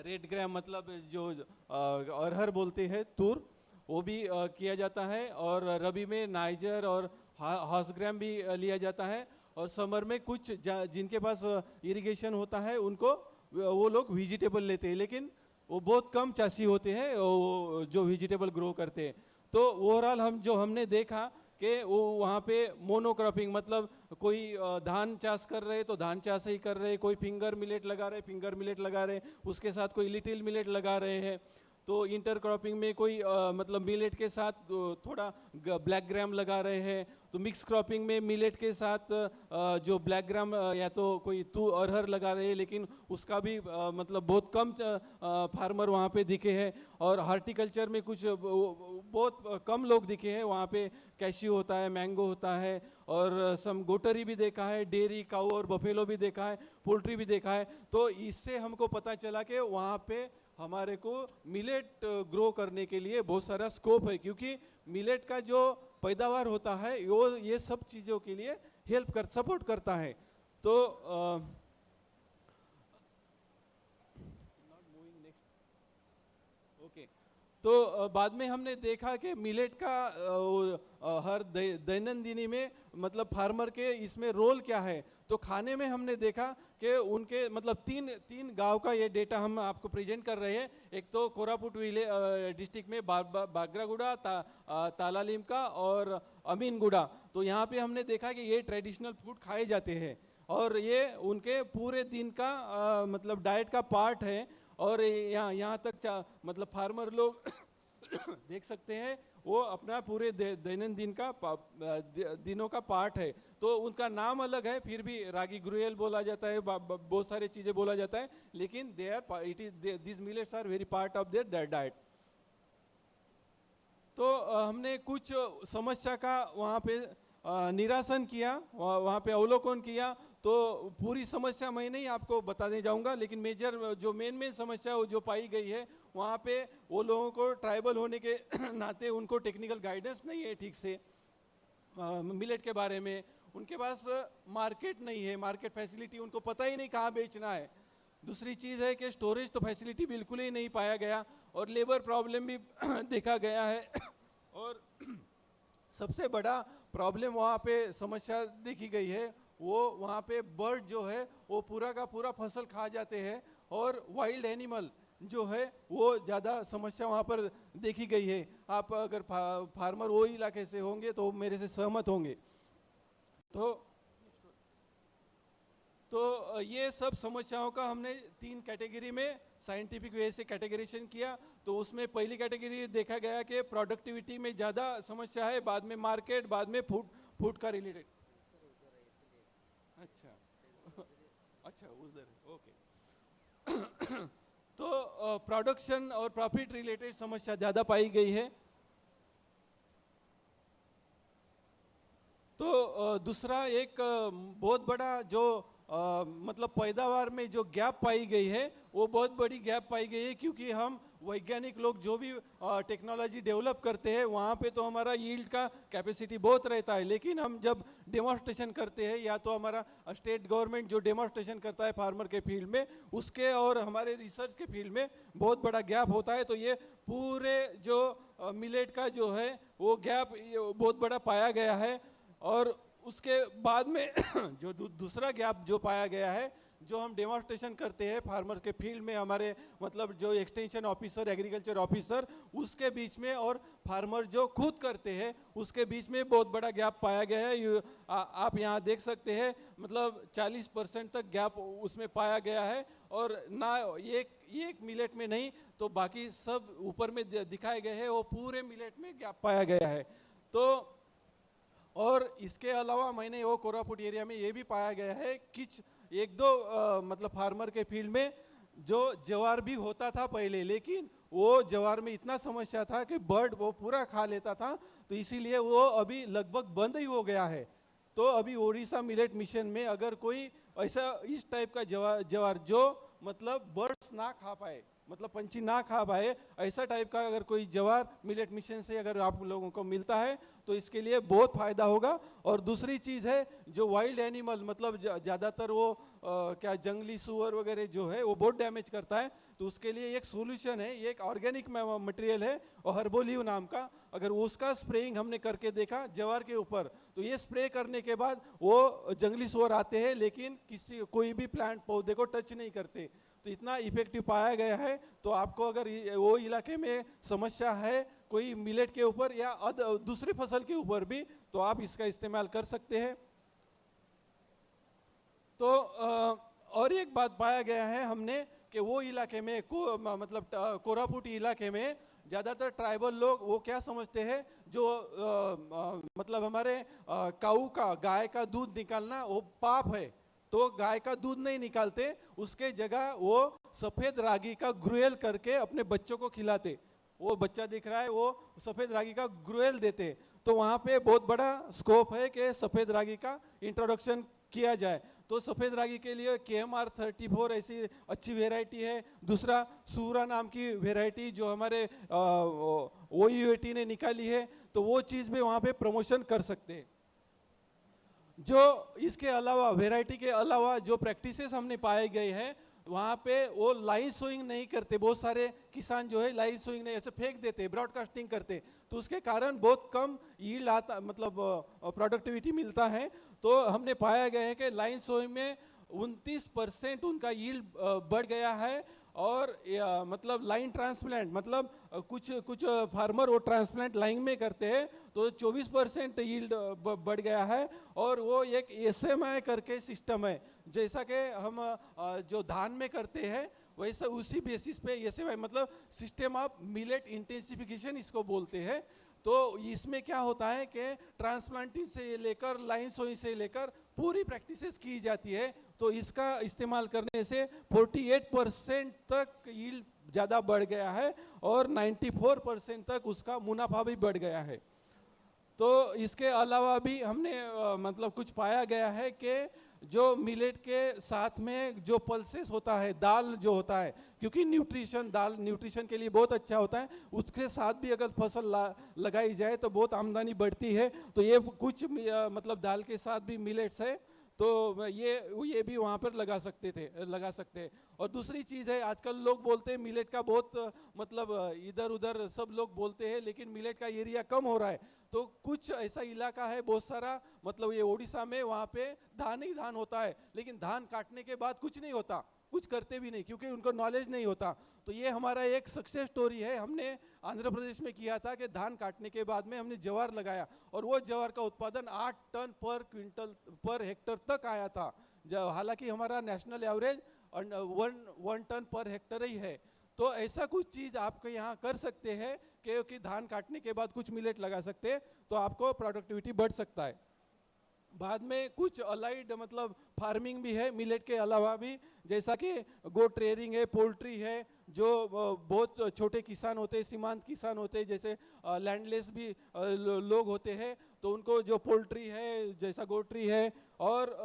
रेड ग्राम मतलब जो अरहर बोलते हैं, तूर, वो भी किया जाता है. और रबी में नाइजर और हॉर्स ग्राम भी लिया जाता है. और समर में कुछ जिनके पास इरिगेशन होता है उनको वो लोग वेजिटेबल लेते हैं, लेकिन वो बहुत कम चासी होते हैं जो वेजिटेबल ग्रो करते हैं. तो ओवरऑल हमने देखा कि वो वहाँ पे मोनोक्रॉपिंग, मतलब कोई धान चाष कर रहे तो धान चाष ही कर रहे, कोई फिंगर मिलेट लगा रहे, उसके साथ कोई लिटिल मिलेट लगा रहे हैं. तो इंटरक्रॉपिंग में कोई मतलब मिलेट के साथ थोड़ा ब्लैक ग्राम लगा रहे हैं. तो मिक्स क्रॉपिंग में मिलेट के साथ जो ब्लैक ग्राम या तो कोई अरहर लगा रहे हैं, लेकिन उसका भी मतलब बहुत कम फार्मर वहाँ पे दिखे हैं. और हॉर्टिकल्चर में कुछ बहुत कम लोग दिखे हैं. वहाँ पे कैश्यू होता है, मैंगो होता है, और सम गोटरी भी देखा है, डेयरी काऊ और बफेलो भी देखा है, पोल्ट्री भी देखा है. तो इससे हमको पता चला कि वहाँ पे हमारे को मिलेट ग्रो करने के लिए बहुत सारा स्कोप है, क्योंकि मिलेट का जो पैदावार होता है वो ये सब चीज़ों के लिए सपोर्ट करता है. तो तो बाद में हमने देखा कि मिलेट का हर दैनंदिनी में मतलब फार्मर के इसमें रोल क्या है. तो खाने में हमने देखा कि उनके मतलब तीन गांव का ये डेटा हम आपको प्रेजेंट कर रहे हैं. एक तो कोरापुट डिस्ट्रिक्ट में बागरागुड़ा, तालालिमका और अमीनगुड़ा. तो यहाँ पे हमने देखा कि ये ट्रेडिशनल फूड खाए जाते हैं और ये उनके पूरे दिन का मतलब डाइट का पार्ट है. और यहाँ तक मतलब फार्मर लोग देख सकते हैं वो अपना पूरे दैनंदिन का दिनों का पार्ट है. तो उनका नाम अलग है, फिर भी रागी ग्रुएल बोला जाता है, बहुत सारी चीज़ें बोला जाता है, लेकिन this millets are very part of their diet. तो हमने कुछ समस्या का वहाँ पे निरासन किया, वहाँ पे अवलोकन किया. तो पूरी समस्या मैं नहीं आपको बताने जाऊंगा, लेकिन मेजर जो मेन समस्या जो पाई गई है वहाँ पे वो लोगों को ट्राइबल होने के नाते उनको टेक्निकल गाइडेंस नहीं है ठीक से मिलेट के बारे में. उनके पास मार्केट नहीं है, मार्केट फैसिलिटी उनको पता ही नहीं कहाँ बेचना है. दूसरी चीज़ है कि स्टोरेज तो फैसिलिटी बिल्कुल ही नहीं पाया गया, और लेबर प्रॉब्लम भी देखा गया है. और सबसे बड़ा प्रॉब्लम वहाँ पे समस्या देखी गई है, वो वहाँ पे बर्ड जो है वो पूरा का पूरा फसल खा जाते हैं, और वाइल्ड एनिमल जो है वो ज़्यादा समस्या वहाँ पर देखी गई है. आप अगर फार्मर वो इलाके से होंगे तो मेरे से सहमत होंगे. तो ये सब समस्याओं का हमने 3 कैटेगरी में साइंटिफिक वे से कैटेगराइजेशन किया. तो उसमें पहली कैटेगरी देखा गया कि प्रोडक्टिविटी में ज़्यादा समस्या है, बाद में मार्केट, बाद में फूड का रिलेटेड. अच्छा उधर ओके. तो प्रोडक्शन और प्रॉफिट रिलेटेड समस्या ज़्यादा पाई गई है. तो दूसरा एक बहुत बड़ा जो मतलब पैदावार में जो गैप पाई गई है वो बहुत बड़ी गैप पाई गई है, क्योंकि हम वैज्ञानिक लोग जो भी टेक्नोलॉजी डेवलप करते हैं वहाँ पे तो हमारा यील्ड का कैपेसिटी बहुत रहता है, लेकिन हम जब डेमोन्स्ट्रेशन करते हैं या तो हमारा स्टेट गवर्नमेंट जो डेमोन्स्ट्रेशन करता है फार्मर के फील्ड में उसके और हमारे रिसर्च के फील्ड में बहुत बड़ा गैप होता है. तो ये पूरे जो मिलेट का जो है वो गैप बहुत बड़ा पाया गया है. और उसके बाद में जो दूसरा गैप जो पाया गया है, जो हम डेमोन्स्ट्रेशन करते हैं फार्मर के फील्ड में, हमारे मतलब जो एक्सटेंशन ऑफिसर, एग्रीकल्चर ऑफिसर, उसके बीच में और फार्मर जो खुद करते हैं उसके बीच में बहुत बड़ा गैप पाया गया है. आप यहाँ देख सकते हैं मतलब 40% तक गैप उसमें पाया गया है. और ना एक मिलेट में नहीं तो बाकी सब ऊपर में दिखाए गए हैं वो पूरे मिलेट में गैप पाया गया है। तो और इसके अलावा मैंने वो कोरापुट एरिया में ये भी पाया गया है कुछ एक दो मतलब फार्मर के फील्ड में जो ज्वार भी होता था पहले, लेकिन वो ज्वार में इतना समस्या था कि बर्ड वो पूरा खा लेता था, तो इसीलिए वो अभी लगभग बंद ही हो गया है। तो अभी ओडिशा मिलेट मिशन में अगर कोई ऐसा इस टाइप का ज्वार जो मतलब बर्ड्स ना खा पाए, मतलब पंछी ना खा पाए, ऐसा टाइप का अगर कोई ज्वार मिलेट मिशन से अगर आप लोगों को मिलता है तो इसके लिए बहुत फायदा होगा। और दूसरी चीज़ है जो वाइल्ड एनिमल मतलब ज़्यादातर वो क्या जंगली सुअर वगैरह जो है वो बहुत डैमेज करता है, तो उसके लिए एक सोल्यूशन है, ये एक ऑर्गेनिक मटेरियल है और हर्बोलिव नाम का, अगर उसका स्प्रेइंग हमने करके देखा ज्वार के ऊपर तो ये स्प्रे करने के बाद वो जंगली सुअर आते हैं लेकिन कोई भी प्लांट पौधे को टच नहीं करते, तो इतना इफेक्टिव पाया गया है। तो आपको अगर वो इलाके में समस्या है कोई मिलेट के ऊपर या दूसरी फसल के ऊपर भी, तो आप इसका इस्तेमाल कर सकते हैं। तो और एक बात पाया गया है हमने कि वो इलाके में मतलब कोरापुट इलाके में ज़्यादातर ट्राइबल लोग वो क्या समझते हैं जो मतलब हमारे काऊ का गाय का दूध निकालना वो पाप है, तो गाय का दूध नहीं निकालते, उसके जगह वो सफ़ेद रागी का ग्रुएल करके अपने बच्चों को खिलाते। वो बच्चा दिख रहा है वो सफ़ेद रागी का ग्रुएल देते, तो वहाँ पे बहुत बड़ा स्कोप है कि सफ़ेद रागी का इंट्रोडक्शन किया जाए। तो सफ़ेद रागी के लिए KMR 34 ऐसी अच्छी वेराइटी है। दूसरा सूरा नाम की वेराइटी जो हमारे OUAT ने निकाली है, तो वो चीज़ भी वहाँ पे प्रमोशन कर सकते हैं। जो इसके अलावा वेराइटी के अलावा जो प्रैक्टिसेस हमने पाए गए हैं वहाँ पे वो लाइन सोइंग नहीं करते, बहुत सारे किसान जो है लाइन सोइंग नहीं ऐसे फेंक देते, ब्रॉडकास्टिंग करते, तो उसके कारण बहुत कम यील्ड आता मतलब प्रोडक्टिविटी मिलता है। तो हमने पाया गया है कि लाइन सोइंग में 29% उनका यील्ड बढ़ गया है। और मतलब लाइन ट्रांसप्लांट मतलब कुछ फार्मर वो ट्रांसप्लांट लाइन में करते हैं तो 24% यील्ड बढ़ गया है। और वो एक SMI करके सिस्टम है, जैसा कि हम जो धान में करते हैं वैसा उसी बेसिस पे SMI मतलब सिस्टम ऑफ मिलेट इंटेंसिफिकेशन इसको बोलते हैं। तो इसमें क्या होता है कि ट्रांसप्लांटिंग से लेकर लाइन सोइंग से लेकर पूरी प्रैक्टिसेस की जाती है, तो इसका इस्तेमाल करने से 48% तक यील्ड ज़्यादा बढ़ गया है और 94% तक उसका मुनाफा भी बढ़ गया है। तो इसके अलावा भी हमने मतलब कुछ पाया गया है कि जो मिलेट के साथ में जो पल्सेस होता है, दाल जो होता है, क्योंकि दाल न्यूट्रिशन के लिए बहुत अच्छा होता है, उसके साथ भी अगर फसल लगाई जाए तो बहुत आमदनी बढ़ती है। तो ये कुछ मतलब दाल के साथ भी मिलेट्स है, तो ये भी वहाँ पर लगा सकते हैं। और दूसरी चीज़ है, आजकल लोग बोलते हैं मिलेट का बहुत मतलब इधर उधर सब लोग बोलते हैं, लेकिन मिलेट का एरिया कम हो रहा है। तो कुछ ऐसा इलाका है बहुत सारा, मतलब ये ओडिशा में वहाँ पे धान ही धान होता है, लेकिन धान काटने के बाद कुछ नहीं होता, कुछ करते भी नहीं क्योंकि उनको नॉलेज नहीं होता। तो ये हमारा एक सक्सेस स्टोरी है, हमने आंध्र प्रदेश में किया था कि धान काटने के बाद में हमने ज्वार लगाया और वो ज्वार का उत्पादन 8 टन पर क्विंटल पर हेक्टर तक आया था, हालांकि हमारा नेशनल एवरेज 1 टन पर हेक्टर ही है। तो ऐसा कुछ चीज़ आपके यहाँ कर सकते हैं क्योंकि धान काटने के बाद कुछ मिलेट लगा सकते हैं, तो आपको प्रोडक्टिविटी बढ़ सकता है। बाद में कुछ अलाइड मतलब फार्मिंग भी है मिलेट के अलावा भी, जैसा कि गोट रेयरिंग है, पोल्ट्री है, जो बहुत छोटे किसान होते हैं, सीमांत किसान होते हैं, जैसे लैंडलेस भी लोग होते हैं, तो उनको जो पोल्ट्री है जैसा गोट्री है और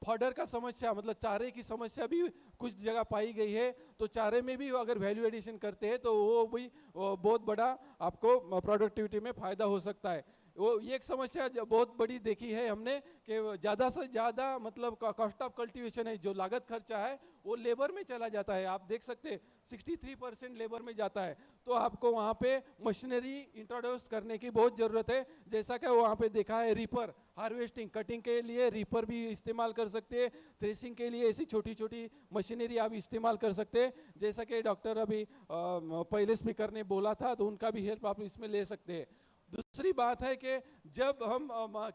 फॉडर का समस्या मतलब चारे की समस्या भी कुछ जगह पाई गई है, तो चारे में भी अगर वैल्यू एडिशन करते हैं तो वो भी बहुत बड़ा आपको प्रोडक्टिविटी में फ़ायदा हो सकता है। वो एक समस्या बहुत बड़ी देखी है हमने कि ज़्यादा से ज़्यादा मतलब कॉस्ट ऑफ कल्टीवेशन है, जो लागत खर्चा है वो लेबर में चला जाता है। आप देख सकते हैं 63% लेबर में जाता है, तो आपको वहाँ पे मशीनरी इंट्रोड्यूस करने की बहुत ज़रूरत है। जैसा कि वहाँ पे देखा है रिपर, हार्वेस्टिंग कटिंग के लिए रिपर भी इस्तेमाल कर सकते हैं, थ्रेसिंग के लिए ऐसी छोटी छोटी मशीनरी आप इस्तेमाल कर सकते हैं, जैसा कि डॉक्टर अभी पहले स्पीकर ने बोला था, तो उनका भी हेल्प आप इसमें ले सकते हैं। दूसरी बात है कि जब हम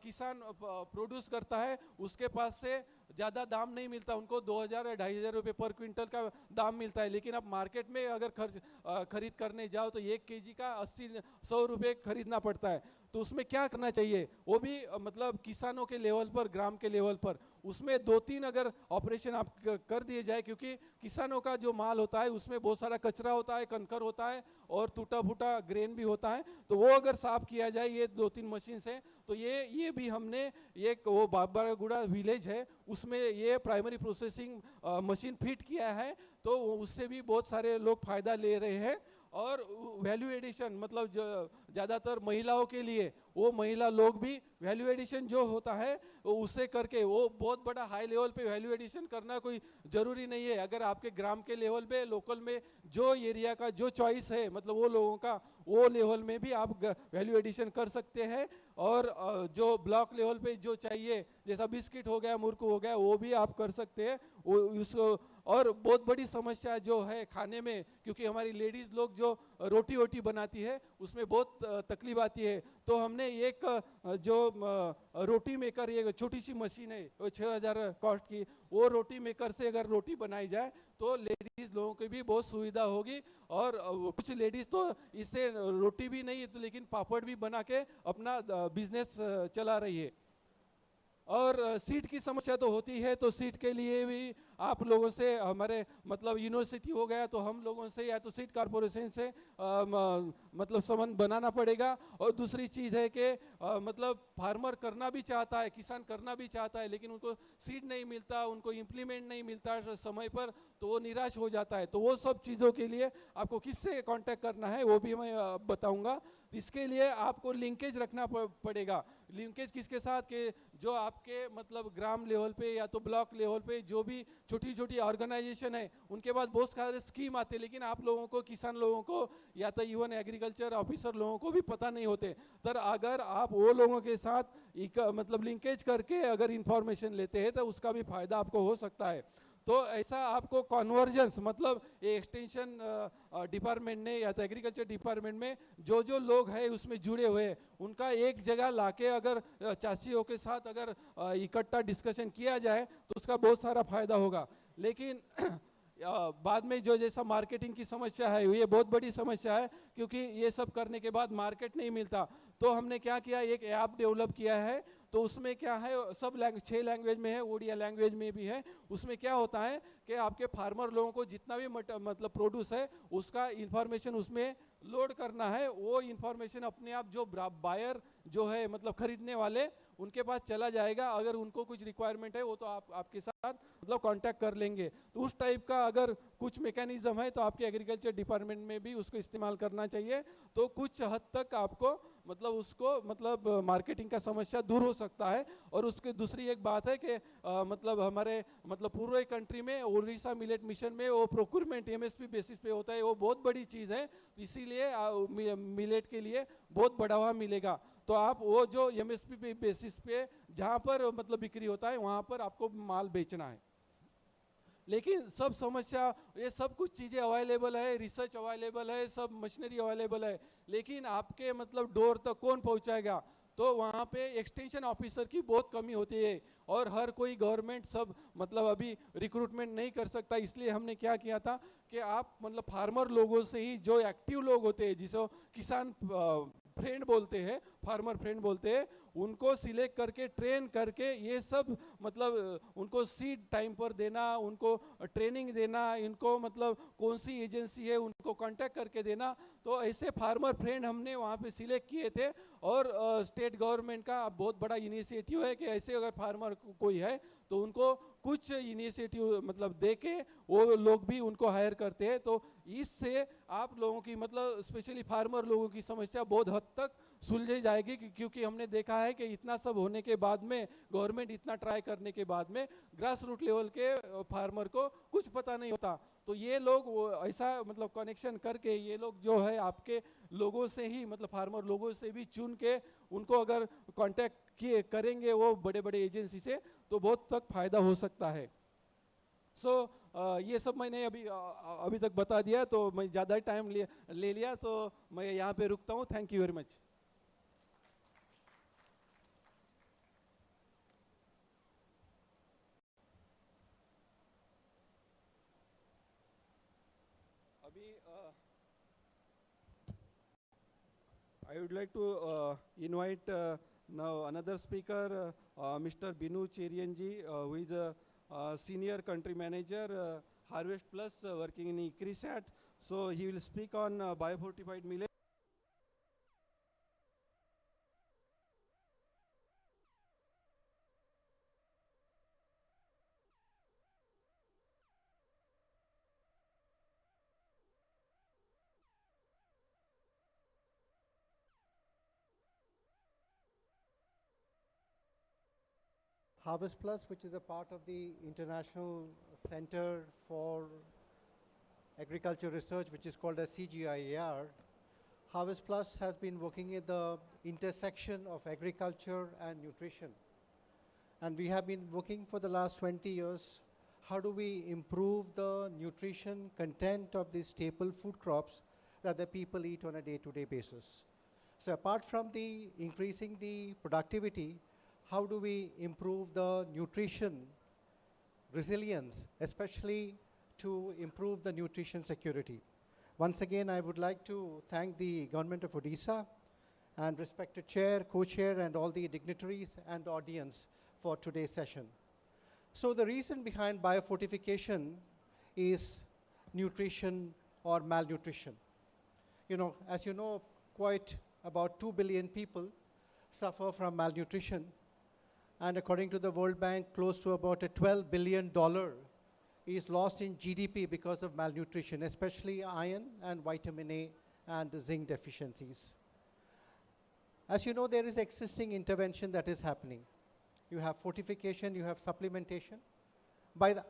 किसान प्रोड्यूस करता है उसके पास से ज़्यादा दाम नहीं मिलता, उनको 2000 या 2500 रुपये पर क्विंटल का दाम मिलता है। लेकिन अब मार्केट में अगर खरीद करने जाओ तो 1 केजी का 80-100 रुपये खरीदना पड़ता है। तो उसमें क्या करना चाहिए, वो भी मतलब किसानों के लेवल पर, ग्राम के लेवल पर, उसमें 2-3 अगर ऑपरेशन आप कर दिए जाए, क्योंकि किसानों का जो माल होता है उसमें बहुत सारा कचरा होता है, कंकर होता है और टूटा फूटा ग्रेन भी होता है। तो वो अगर साफ किया जाए ये 2-3 मशीन से, तो ये भी हमने एक वो बाबरागुड़ा विलेज है उसमें ये प्राइमरी प्रोसेसिंग मशीन फिट किया है। तो उससे भी बहुत सारे लोग फ़ायदा ले रहे हैं। और वैल्यू एडिशन मतलब जो ज़्यादातर महिलाओं के लिए, वो महिला लोग भी वैल्यू एडिशन जो होता है वो उससे करके, वो बहुत बड़ा हाई लेवल पे वैल्यू एडिशन करना कोई ज़रूरी नहीं है। अगर आपके ग्राम के लेवल पे, लोकल में जो एरिया का जो चॉइस है, मतलब वो लोगों का, वो लेवल में भी आप वैल्यू एडिशन कर सकते हैं। और जो ब्लॉक लेवल पे जो चाहिए, जैसा बिस्किट हो गया, मुर्कू हो गया, वो भी आप कर सकते हैं। वो उसको, और बहुत बड़ी समस्या जो है खाने में, क्योंकि हमारी लेडीज़ लोग जो रोटी वोटी बनाती है उसमें बहुत तकलीफ आती है। तो हमने एक जो रोटी मेकर, ये छोटी सी मशीन है, वो 6000 कॉस्ट की, वो रोटी मेकर से अगर रोटी बनाई जाए तो लेडीज़ लोगों की भी बहुत सुविधा होगी। और कुछ लेडीज़ तो इससे रोटी भी नहीं तो लेकिन पापड़ भी बना के अपना बिजनेस चला रही है। और सीट की समस्या तो होती है, तो सीट के लिए भी आप लोगों से, हमारे मतलब यूनिवर्सिटी हो गया तो हम लोगों से या तो सीट कॉर्पोरेशन से मतलब संबंध बनाना पड़ेगा। और दूसरी चीज़ है कि मतलब फार्मर करना भी चाहता है, किसान करना भी चाहता है, लेकिन उनको सीट नहीं मिलता, उनको इम्प्लीमेंट नहीं मिलता समय पर, तो वो निराश हो जाता है। तो वो सब चीज़ों के लिए आपको किससे कांटेक्ट करना है वो भी मैं बताऊंगा। इसके लिए आपको लिंकेज रखना पड़ेगा। लिंकेज किसके साथ, के जो आपके मतलब ग्राम लेवल पे या तो ब्लॉक लेवल पे जो भी छोटी छोटी ऑर्गेनाइजेशन है, उनके पास बहुत सारे स्कीम आते हैं, लेकिन आप लोगों को, किसान लोगों को या तो इवन एग्रीकल्चर ऑफिसर लोगों को भी पता नहीं होते। तर अगर आप वो लोगों के साथ मतलब लिंकेज करके अगर इंफॉर्मेशन लेते हैं तो उसका भी फायदा आपको हो सकता है। तो ऐसा आपको कन्वर्जेंस, मतलब एक्सटेंशन डिपार्टमेंट ने या तो एग्रीकल्चर डिपार्टमेंट में जो जो लोग हैं उसमें जुड़े हुए हैं, उनका एक जगह लाके अगर चाषियों के साथ अगर इकट्ठा डिस्कशन किया जाए तो उसका बहुत सारा फायदा होगा। लेकिन बाद में जो जैसा मार्केटिंग की समस्या है, ये बहुत बड़ी समस्या है, क्योंकि ये सब करने के बाद मार्केट नहीं मिलता। तो हमने क्या किया, एक ऐप डेवलप किया है। तो उसमें क्या है, सब 6 लैंग्वेज में है, ओडिया लैंग्वेज में भी है। उसमें क्या होता है कि आपके फार्मर लोगों को जितना भी मतलब प्रोड्यूस है उसका इंफॉर्मेशन उसमें लोड करना है। वो इंफॉर्मेशन अपने आप जो बायर जो है, मतलब खरीदने वाले, उनके पास चला जाएगा। अगर उनको कुछ रिक्वायरमेंट है वो तो आपके साथ मतलब कांटेक्ट कर लेंगे। तो उस टाइप का अगर कुछ मैकेनिज्म है तो आपके एग्रीकल्चर डिपार्टमेंट में भी उसको इस्तेमाल करना चाहिए। तो कुछ हद तक आपको मतलब उसको मतलब मार्केटिंग का समस्या दूर हो सकता है। और उसके दूसरी एक बात है कि मतलब हमारे मतलब पूरे कंट्री में उड़ीसा मिलेट मिशन में वो प्रोक्योरमेंट एमएसपी बेसिस पे होता है, वो बहुत बड़ी चीज़ है। इसीलिए मिलेट के लिए बहुत बढ़ावा मिलेगा। तो आप वो जो एमएसपी बेसिस पे जहाँ पर मतलब बिक्री होता है वहाँ पर आपको माल बेचना है। लेकिन सब समस्या, ये सब कुछ चीज़ें अवेलेबल है, रिसर्च अवेलेबल है, सब मशीनरी अवेलेबल है, लेकिन आपके मतलब डोर तक कौन पहुंचाएगा? तो वहाँ पे एक्सटेंशन ऑफिसर की बहुत कमी होती है। और हर कोई गवर्नमेंट सब मतलब अभी रिक्रूटमेंट नहीं कर सकता। इसलिए हमने क्या किया था कि आप मतलब फार्मर लोगों से ही, जो एक्टिव लोग होते हैं, जिसे किसान फ्रेंड बोलते हैं, फार्मर फ्रेंड बोलते हैं, उनको सिलेक्ट करके ट्रेन करके ये सब मतलब उनको सीड टाइम पर देना, उनको ट्रेनिंग देना, इनको मतलब कौन सी एजेंसी है उनको कांटेक्ट करके देना। तो ऐसे फार्मर फ्रेंड हमने वहाँ पे सिलेक्ट किए थे। और स्टेट गवर्नमेंट का बहुत बड़ा इनिशिएटिव है कि ऐसे अगर फार्मर कोई है तो उनको कुछ इनिशिएटिव मतलब दे के वो लोग भी उनको हायर करते हैं। तो इससे आप लोगों की मतलब स्पेशली फार्मर लोगों की समस्या बहुत हद तक सुलझी जाएगी। क्योंकि हमने देखा है कि इतना सब होने के बाद में, गवर्नमेंट इतना ट्राई करने के बाद में, ग्रास रूट लेवल के फार्मर को कुछ पता नहीं होता। तो ये लोग वो ऐसा मतलब कनेक्शन करके, ये लोग जो है आपके लोगों से ही मतलब फार्मर लोगों से भी चुन के उनको अगर कांटेक्ट किए करेंगे वो बड़े बड़े एजेंसी से, तो बहुत तक फायदा हो सकता है। ये सब मैंने अभी तक बता दिया, तो मैं ज़्यादा टाइम ले लिया, तो मैं यहाँ पे रुकता हूँ। Thank you very much. I would like to invite now another speaker, Mr. Binu Cherianji, who is a senior country manager, Harvest Plus, working in ICRISAT. So he will speak on biofortified millet. Harvest Plus, which is a part of the International Center for Agriculture Research, which is called as CGIAR. Harvest Plus has been working at the intersection of agriculture and nutrition. And we have been working for the last 20 years. How do we improve the nutrition content of these staple food crops that the people eat on a day-to-day basis? So apart from the increasing the productivity, how do we improve the nutrition resilience, especially to improve the nutrition security? Once again, I would like to thank the government of Odisha and respected chair, co-chair, and all the dignitaries and audience for today's session. So the reason behind biofortification is nutrition or malnutrition. You know, as you know, quite about 2 billion people suffer from malnutrition. And according to the World Bank, close to about a $12 billion is lost in GDP because of malnutrition, especially iron and vitamin A and zinc deficiencies. As you know, there is existing intervention that is happening. You have fortification, you have supplementation.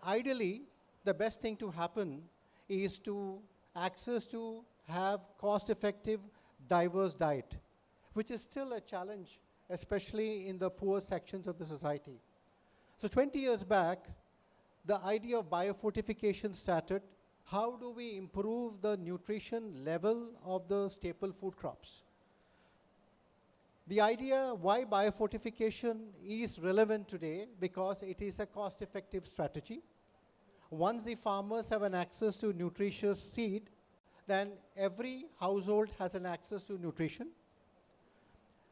Ideally, the best thing to happen is to access to have cost-effective, diverse diet, which is still a challenge, especially in the poor sections of the society. So 20 years back, the idea of biofortification started. How do we improve the nutrition level of the staple food crops? The idea why biofortification is relevant today, because it is a cost-effective strategy. Once the farmers have an access to nutritious seed, then every household has an access to nutrition.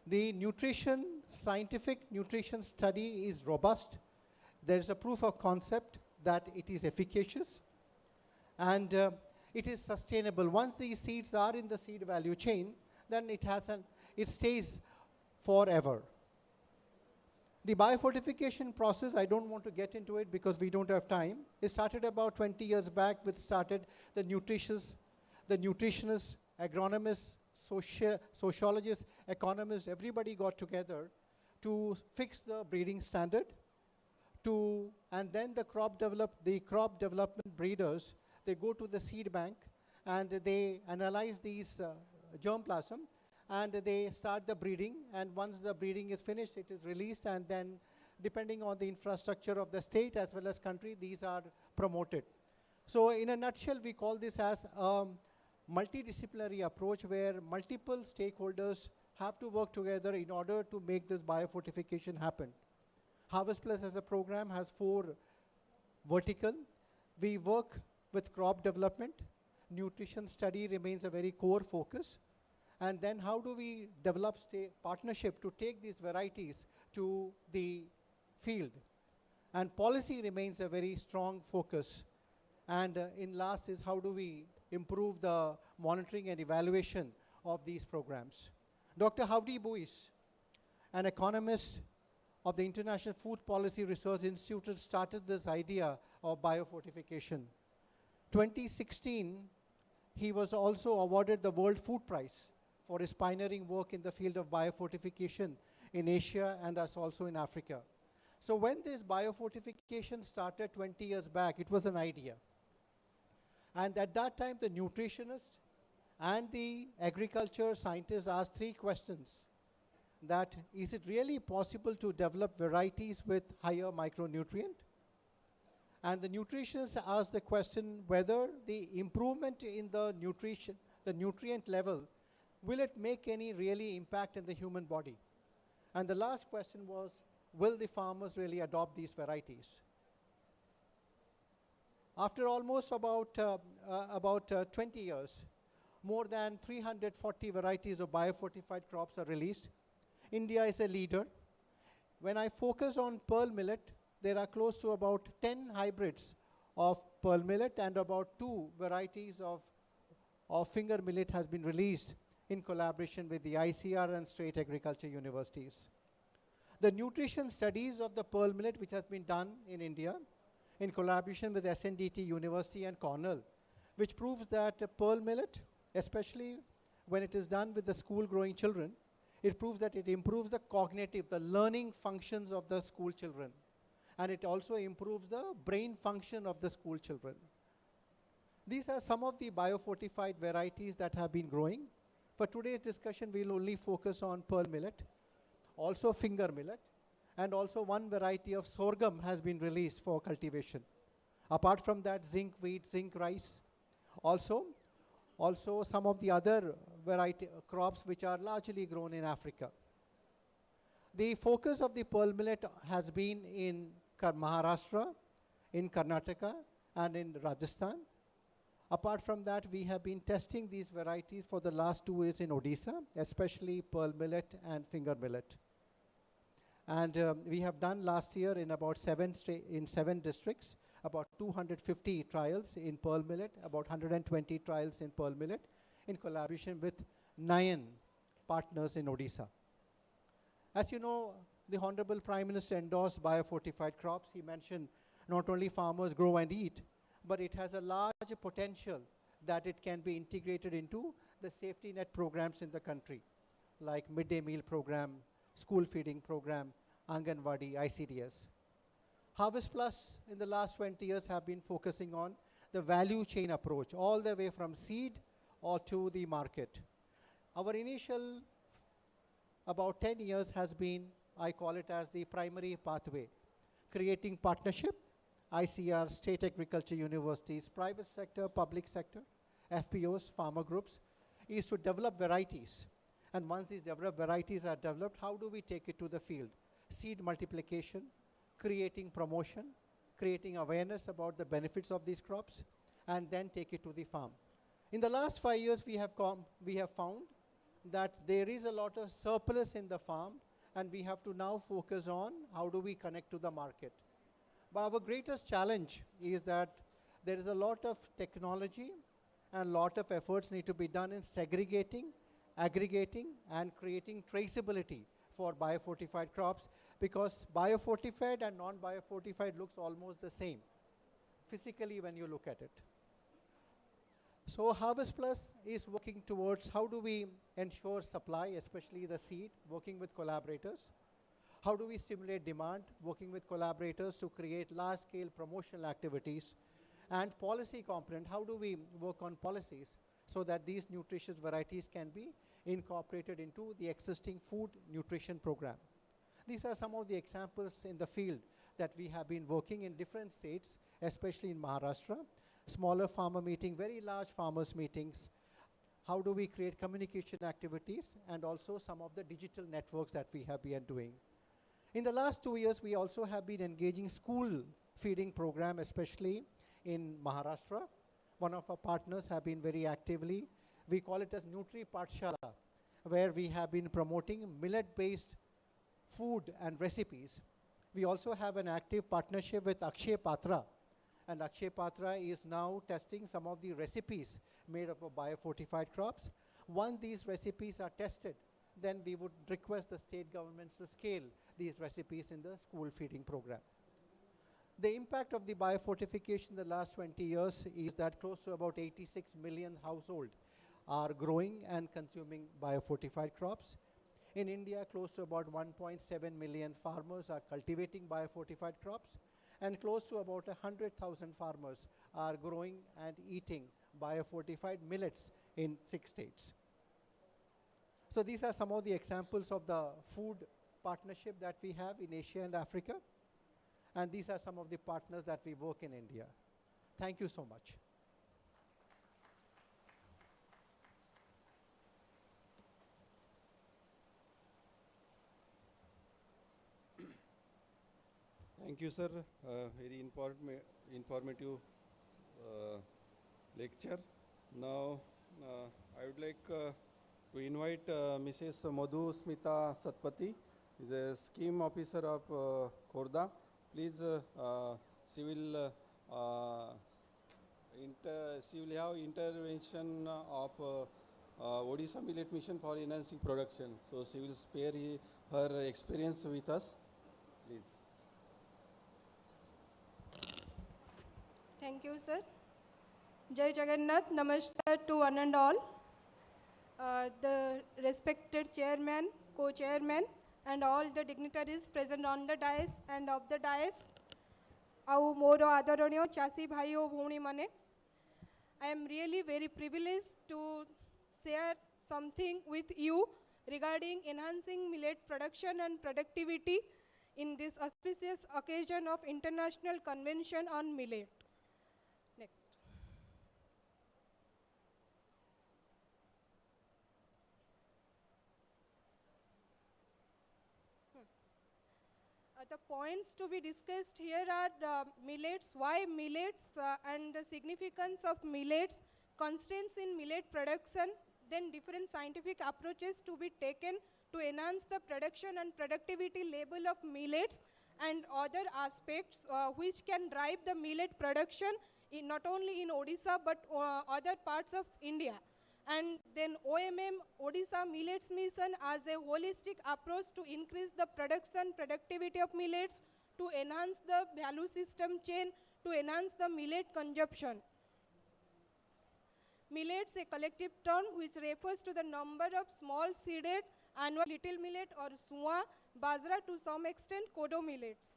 The scientific nutrition study is robust. There is a proof of concept that it is efficacious, and it is sustainable. Once these seeds are in the seed value chain, then it stays forever. The biofortification process, I don't want to get into it because we don't have time. It started about 20 years back, which started the nutritionists, agronomists, sociologists, economists, everybody got together to fix the breeding standard, and then the crop development breeders, they go to the seed bank and they analyze these germplasm, and they start the breeding, and once the breeding is finished, it is released, and then depending on the infrastructure of the state as well as country, these are promoted. So in a nutshell, we call this as a multidisciplinary approach where multiple stakeholders have to work together in order to make this biofortification happen. Harvest Plus as a program has 4 vertical. We work with crop development. Nutrition study remains a very core focus. And then how do we develop partnership to take these varieties to the field? And policy remains a very strong focus. And in last is how do we improve the monitoring and evaluation of these programs. Dr. Howdy Buis, an economist of the International Food Policy Research Institute, started this idea of biofortification. 2016, he was also awarded the World Food Prize for his pioneering work in the field of biofortification in Asia and also in Africa. So when this biofortification started 20 years back, it was an idea. And at that time, the nutritionists and the agriculture scientists asked 3 questions. That is it really possible to develop varieties with higher micronutrient? And the nutritionists asked the question whether the improvement in the nutrient level, will it make any really impact in the human body? And the last question was, will the farmers really adopt these varieties? After almost about 20 years, More than 340 varieties of biofortified crops are released. India is a leader. When I focus on pearl millet, there are close to about 10 hybrids of pearl millet, and about 2 varieties of finger millet has been released in collaboration with the ICR and state agriculture universities. The nutrition studies of the pearl millet, which has been done in India in collaboration with SNDT University and Cornell, which proves that pearl millet, especially when it is done with the school growing children, it proves that it improves the cognitive, the learning functions of the school children. And it also improves the brain function of the school children. These are some of the biofortified varieties that have been growing. For today's discussion, we'll only focus on pearl millet, also finger millet, and also one variety of sorghum has been released for cultivation. Apart from that, zinc wheat, zinc rice, also some of the other variety crops which are largely grown in Africa. The focus of the pearl millet has been in Maharashtra, in Karnataka, and in Rajasthan. Apart from that, we have been testing these varieties for the last 2 years in Odisha, especially pearl millet and finger millet. And we have done last year in about 7 districts, about 250 trials in pearl millet, about 120 trials in pearl millet, in collaboration with 9 partners in Odisha. As you know, the Honorable Prime Minister endorsed biofortified crops. He mentioned not only farmers grow and eat, but it has a large potential that it can be integrated into the safety net programs in the country, like midday meal program, school feeding program, Anganwadi, ICDS. Harvest Plus in the last 20 years have been focusing on the value chain approach, all the way from seed or to the market. Our initial about 10 years has been, I call it as the primary pathway, creating partnership, ICR, state agriculture universities, private sector, public sector, FPOs, farmer groups, is to develop varieties. And once these developed varieties are developed, how do we take it to the field? Seed multiplication, creating promotion, creating awareness about the benefits of these crops, and then take it to the farm. In the last 5 years, we have found that there is a lot of surplus in the farm, and we have to now focus on how do we connect to the market. But our greatest challenge is that there is a lot of technology and a lot of efforts need to be done in segregating, aggregating, and creating traceability for biofortified crops, because biofortified and non-biofortified looks almost the same physically when you look at it. So Harvest Plus is working towards how do we ensure supply, especially the seed, working with collaborators. How do we stimulate demand, working with collaborators to create large-scale promotional activities. And policy component, how do we work on policies so that these nutritious varieties can be incorporated into the existing food nutrition program. These are some of the examples in the field that we have been working in different states, especially in Maharashtra. Smaller farmer meeting, very large farmers meetings. How do we create communication activities, and also some of the digital networks that we have been doing. In the last 2 years, we also have been engaging school feeding program, especially in Maharashtra. One of our partners have been very actively, we call it as Nutri Pathshala, where we have been promoting millet-based food and recipes. We also have an active partnership with Akshay Patra, and Akshay Patra is now testing some of the recipes made up of biofortified crops. Once these recipes are tested, then we would request the state governments to scale these recipes in the school feeding program. The impact of the biofortification in the last 20 years is that close to about 86 million households are growing and consuming biofortified crops. In India, close to about 1.7 million farmers are cultivating biofortified crops, and close to about 100,000 farmers are growing and eating biofortified millets in 6 states. So these are some of the examples of the food partnership that we have in Asia and Africa. And these are some of the partners that we work in India. Thank you so much. Thank you, sir. Very informative lecture. Now I would like to invite Mrs. Madhu Smita Satpati, is a scheme officer of Khorda. Please, she will she will have intervention of Odisha Millet Mission for enhancing production. So she will spare her experience with us. Please. Thank you, sir. Jai Jagannath, namaskar to one and all. The respected chairman, co-chairman, and all the dignitaries present on the dais and of the dais. Au moro adoranyo chasi bhayo bhoni mane. I am really very privileged to share something with you regarding enhancing millet production and productivity in this auspicious occasion of International Convention on Millet. Next. The points to be discussed here are millets, why millets and the significance of millets, constraints in millet production, then different scientific approaches to be taken to enhance the production and productivity level of millets, and other aspects which can drive the millet production in not only in Odisha but other parts of India. And then OMM, Odisha Millets Mission, as a holistic approach to increase the production productivity of millets, to enhance the value system chain, to enhance the millet consumption. Millets, a collective term which refers to the number of small seeded annual little millet or suwa, bajra, to some extent kodo millets.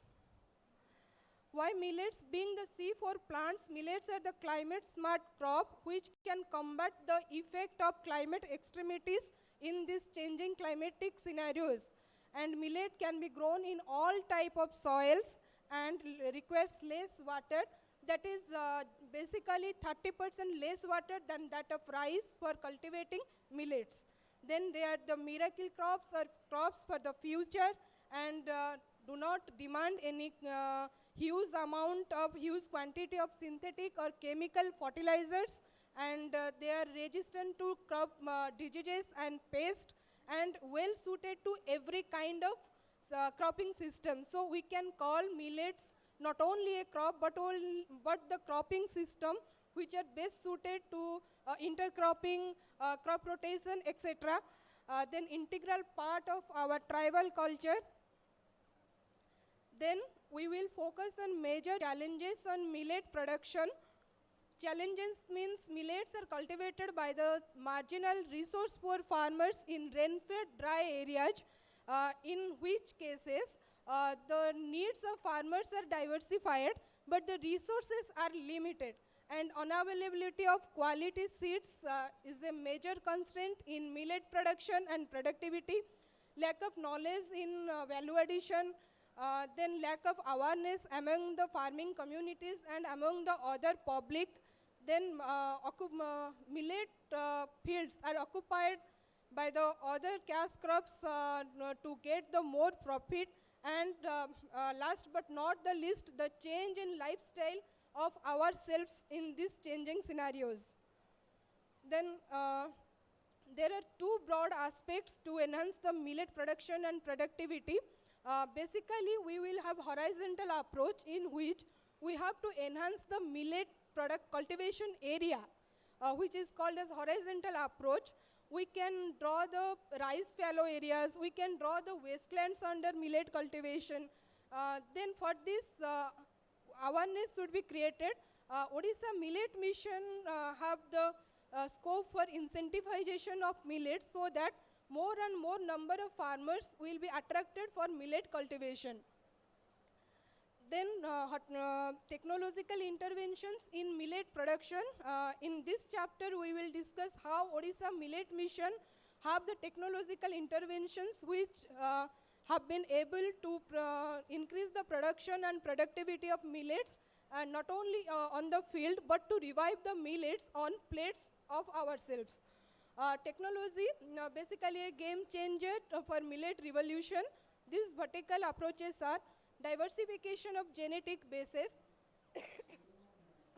Why millets? Being the C4 plants, millets are the climate smart crop which can combat the effect of climate extremities in these changing climatic scenarios. And millet can be grown in all type of soils and requires less water. That is basically 30% less water than that of rice for cultivating millets. Then they are the miracle crops or crops for the future, and do not demand any huge quantity of synthetic or chemical fertilizers, and they are resistant to crop diseases and pests, and well suited to every kind of cropping system. So we can call millets not only a crop but the cropping system which are best suited to intercropping, crop rotation, etc. Then integral part of our tribal culture. Then we will focus on major challenges on millet production. Challenges means millets are cultivated by the marginal resource poor farmers in rain-fed dry areas, in which cases the needs of farmers are diversified but the resources are limited, and unavailability of quality seeds is a major constraint in millet production and productivity. Lack of knowledge in value addition, then lack of awareness among the farming communities and among the other public. Then millet fields are occupied by the other cash crops to get the more profit. And last but not the least, the change in lifestyle of ourselves in these changing scenarios. Then there are two broad aspects to enhance the millet production and productivity. Basically, we will have horizontal approach in which we have to enhance the millet product cultivation area, which is called as horizontal approach. We can draw the rice fallow areas, we can draw the wastelands under millet cultivation. Then for this, awareness should be created. Odisha Millet Mission have the scope for incentivization of millets so that more and more number of farmers will be attracted for millet cultivation. Then technological interventions in millet production. In this chapter, we will discuss how Odisha Millet Mission have the technological interventions which have been able to increase the production and productivity of millets, and not only on the field but to revive the millets on plates of ourselves. Technology, basically a game changer for millet revolution. These vertical approaches are diversification of genetic bases.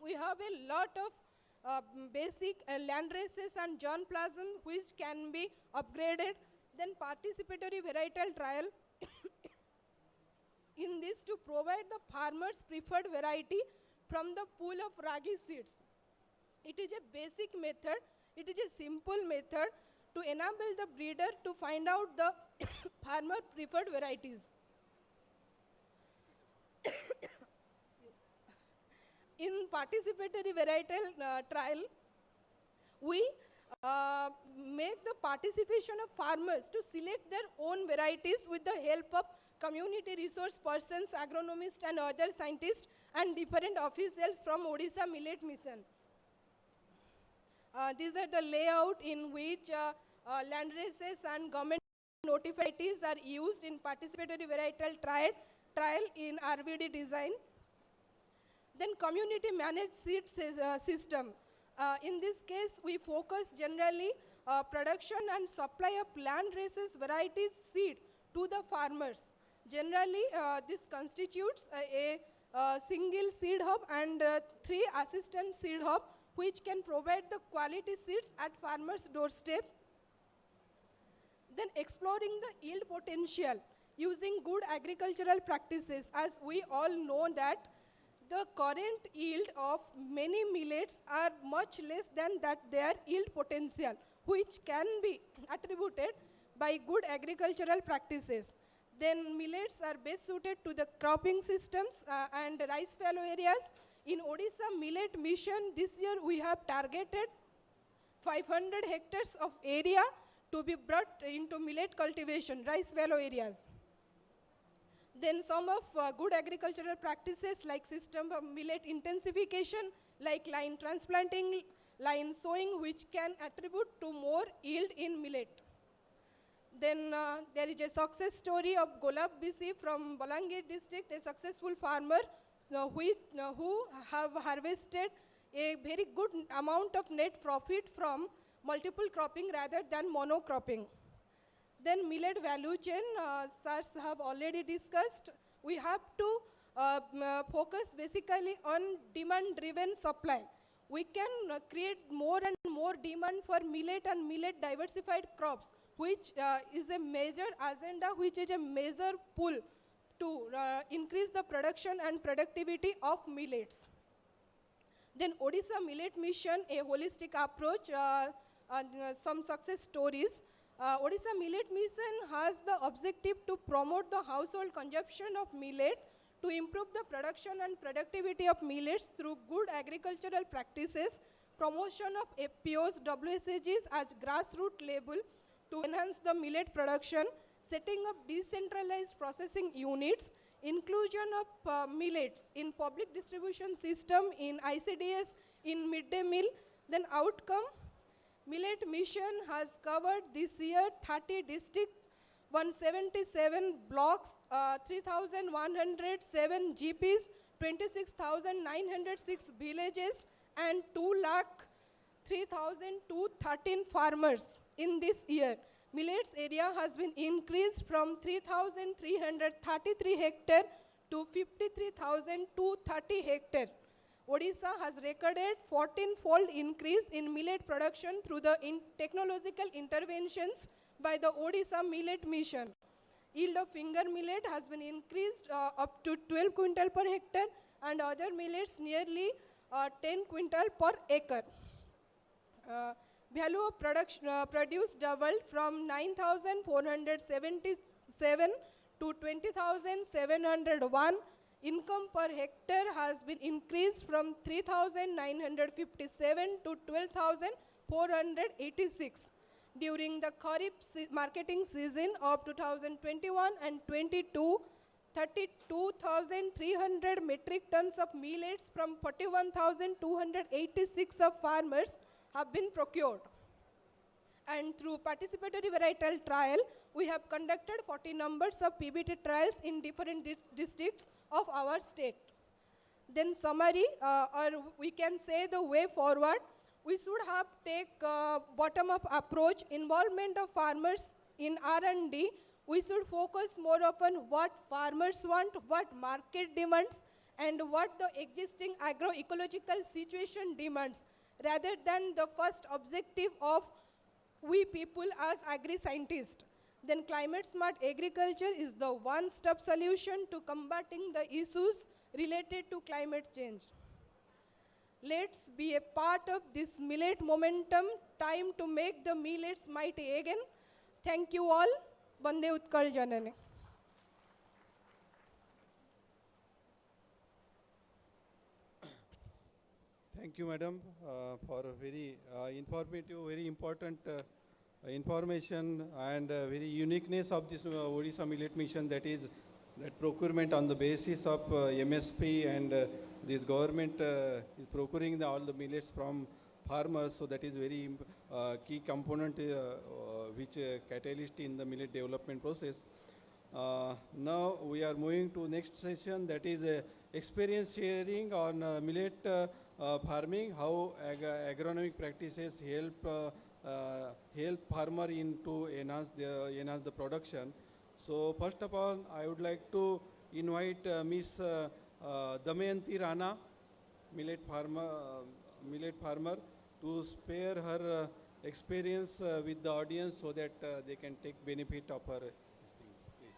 We have a lot of basic land races and germplasm which can be upgraded. Then participatory varietal trial in this to provide the farmer's preferred variety from the pool of ragi seeds. It is a basic method, it is a simple method to enable the breeder to find out the farmer preferred varieties. In participatory varietal trial, we make the participation of farmers to select their own varieties with the help of community resource persons, agronomists and other scientists and different officials from Odisha Millets Mission. These are the layout in which land races and government notifications are used in participatory varietal trial in RVD design. Then community managed seed system. In this case, we focus generally production and supply of land races varieties seed to the farmers. Generally, this constitutes a single seed hub and 3 assistant seed hub which can provide the quality seeds at farmers' doorstep. Then exploring the yield potential using good agricultural practices. As we all know that the current yield of many millets are much less than that their yield potential, which can be attributed by good agricultural practices. Then millets are best suited to the cropping systems and rice fallow areas. In Odisha Millet Mission, this year we have targeted 500 hectares of area to be brought into millet cultivation, rice fallow areas. Then some of good agricultural practices like system of millet intensification, like line transplanting, line sowing, which can attribute to more yield in millet. Then there is a success story of Golab BC from Balangir district, a successful farmer who have harvested a very good amount of net profit from multiple cropping rather than monocropping. Then millet value chain, sirs have already discussed. We have to focus basically on demand-driven supply. We can create more and more demand for millet and millet diversified crops, which is a major agenda, which is a major pull to increase the production and productivity of millets. Then Odisha Millets Mission, a holistic approach, some success stories. Odisha Millets Mission has the objective to promote the household consumption of millet, to improve the production and productivity of millets through good agricultural practices, promotion of FPOs, WSAGs as grassroots level to enhance the millet production, setting up decentralized processing units, inclusion of millets in public distribution system, in ICDS, in midday meal. Then outcome, Millet Mission has covered this year 30 districts, 177 blocks, 3,107 GPs, 26,906 villages, and 2,03,213 farmers in this year. Millets area has been increased from 3,333 hectare to 53,230 hectare. Odisha has recorded 14-fold increase in millet production through the technological interventions by the Odisha Millets Mission. Yield of finger millet has been increased up to 12 quintal per hectare, and other millets nearly 10 quintal per acre. Value of production produced doubled from 9,477 to 20,701. Income per hectare has been increased from 3,957 to 12,486. During the Kharif marketing season of 2021 and 22, 32,300 metric tons of millets from 41,286 of farmers have been procured. And through participatory varietal trial, we have conducted 40 numbers of PBT trials in different districts of our state. Then summary, or we can say the way forward, we should have take bottom-up approach, involvement of farmers in R&D. We should focus more upon what farmers want, what market demands, and what the existing agroecological situation demands. rather than the first objective of we people as agri-scientists, then climate smart agriculture is the one-step solution to combating the issues related to climate change. Let's be a part of this millet momentum. Time to make the millets mighty again. Thank you all. Bande Utkal Janane. Thank you, madam, for a very informative, very important information and very uniqueness of this Odisha Millet Mission, that is that procurement on the basis of MSP, and this government is procuring all the millets from farmers, so that is very key component which catalyst in the millet development process. Now we are moving to next session, that is experience sharing on millet farming, how agronomic practices help farmer in to enhance the production. So first of all, I would like to invite Miss Damayanti Rana, millet farmer, to share her experience with the audience so that they can take benefit of her this thing. Please.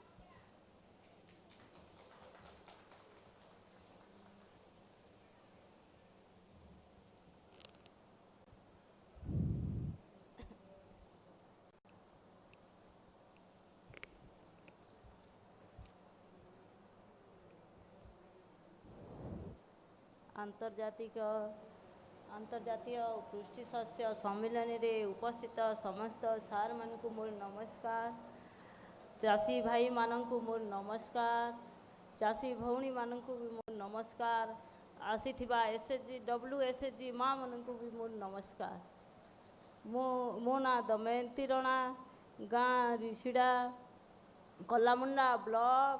अंतर्जातीय कृषि शस्य सम्मेलन में उपस्थित समस्त सार मानक मोर नमस्कार, चाषी भाई मानक मोर नमस्कार, चाषी भौणी मानक भी मोर नमस्कार, आसीथिबा एसएचजी WSHG माँ मानक भी मोर नमस्कार। मो ना दमयंती रणा, गाँ ऋषिड़ा, कलामुंडा ब्लॉक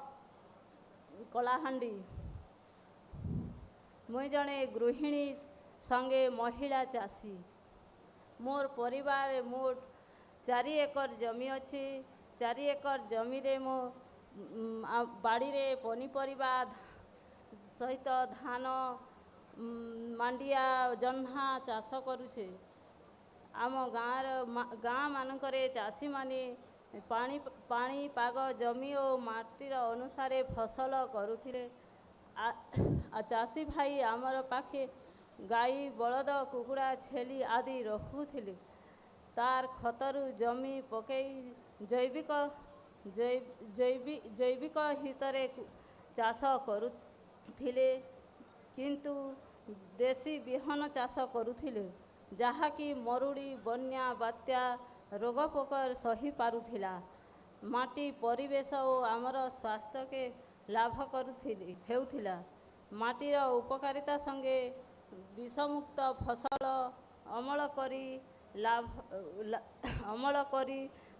कलाहांडी। मुई जने गृहिणी संगे महिला चाषी। मोर परिवार मोट 4 एकर जमी अच्छी। 4 एकर जमी रे मो बाड़ी रे पनीपरिबा सहित धान, मांडिया, जन्हा चाष करुछे। आम गाँ मानकरे चाषी माने पानी पाग जमी और माटीर अनुसार फसल करुथिले। चाषी भाई आमर पाखे गाई, बलद, कुकुड़ा, छेली आदि रखुथिले। तार खतरु जमी पकई जैविक हितरे चाष करुथिले, किंतु देशी बिहन चाष करुथिले, जहाँकि मरुड़ी, बन्या, बात्या, रोग पोकर सही पारुथिला। माटी परिवेश और आमर स्वास्थ्य के लाभ हेउथिला। माटीर उपकारिता संगे विषमुक्त फसल अमल करी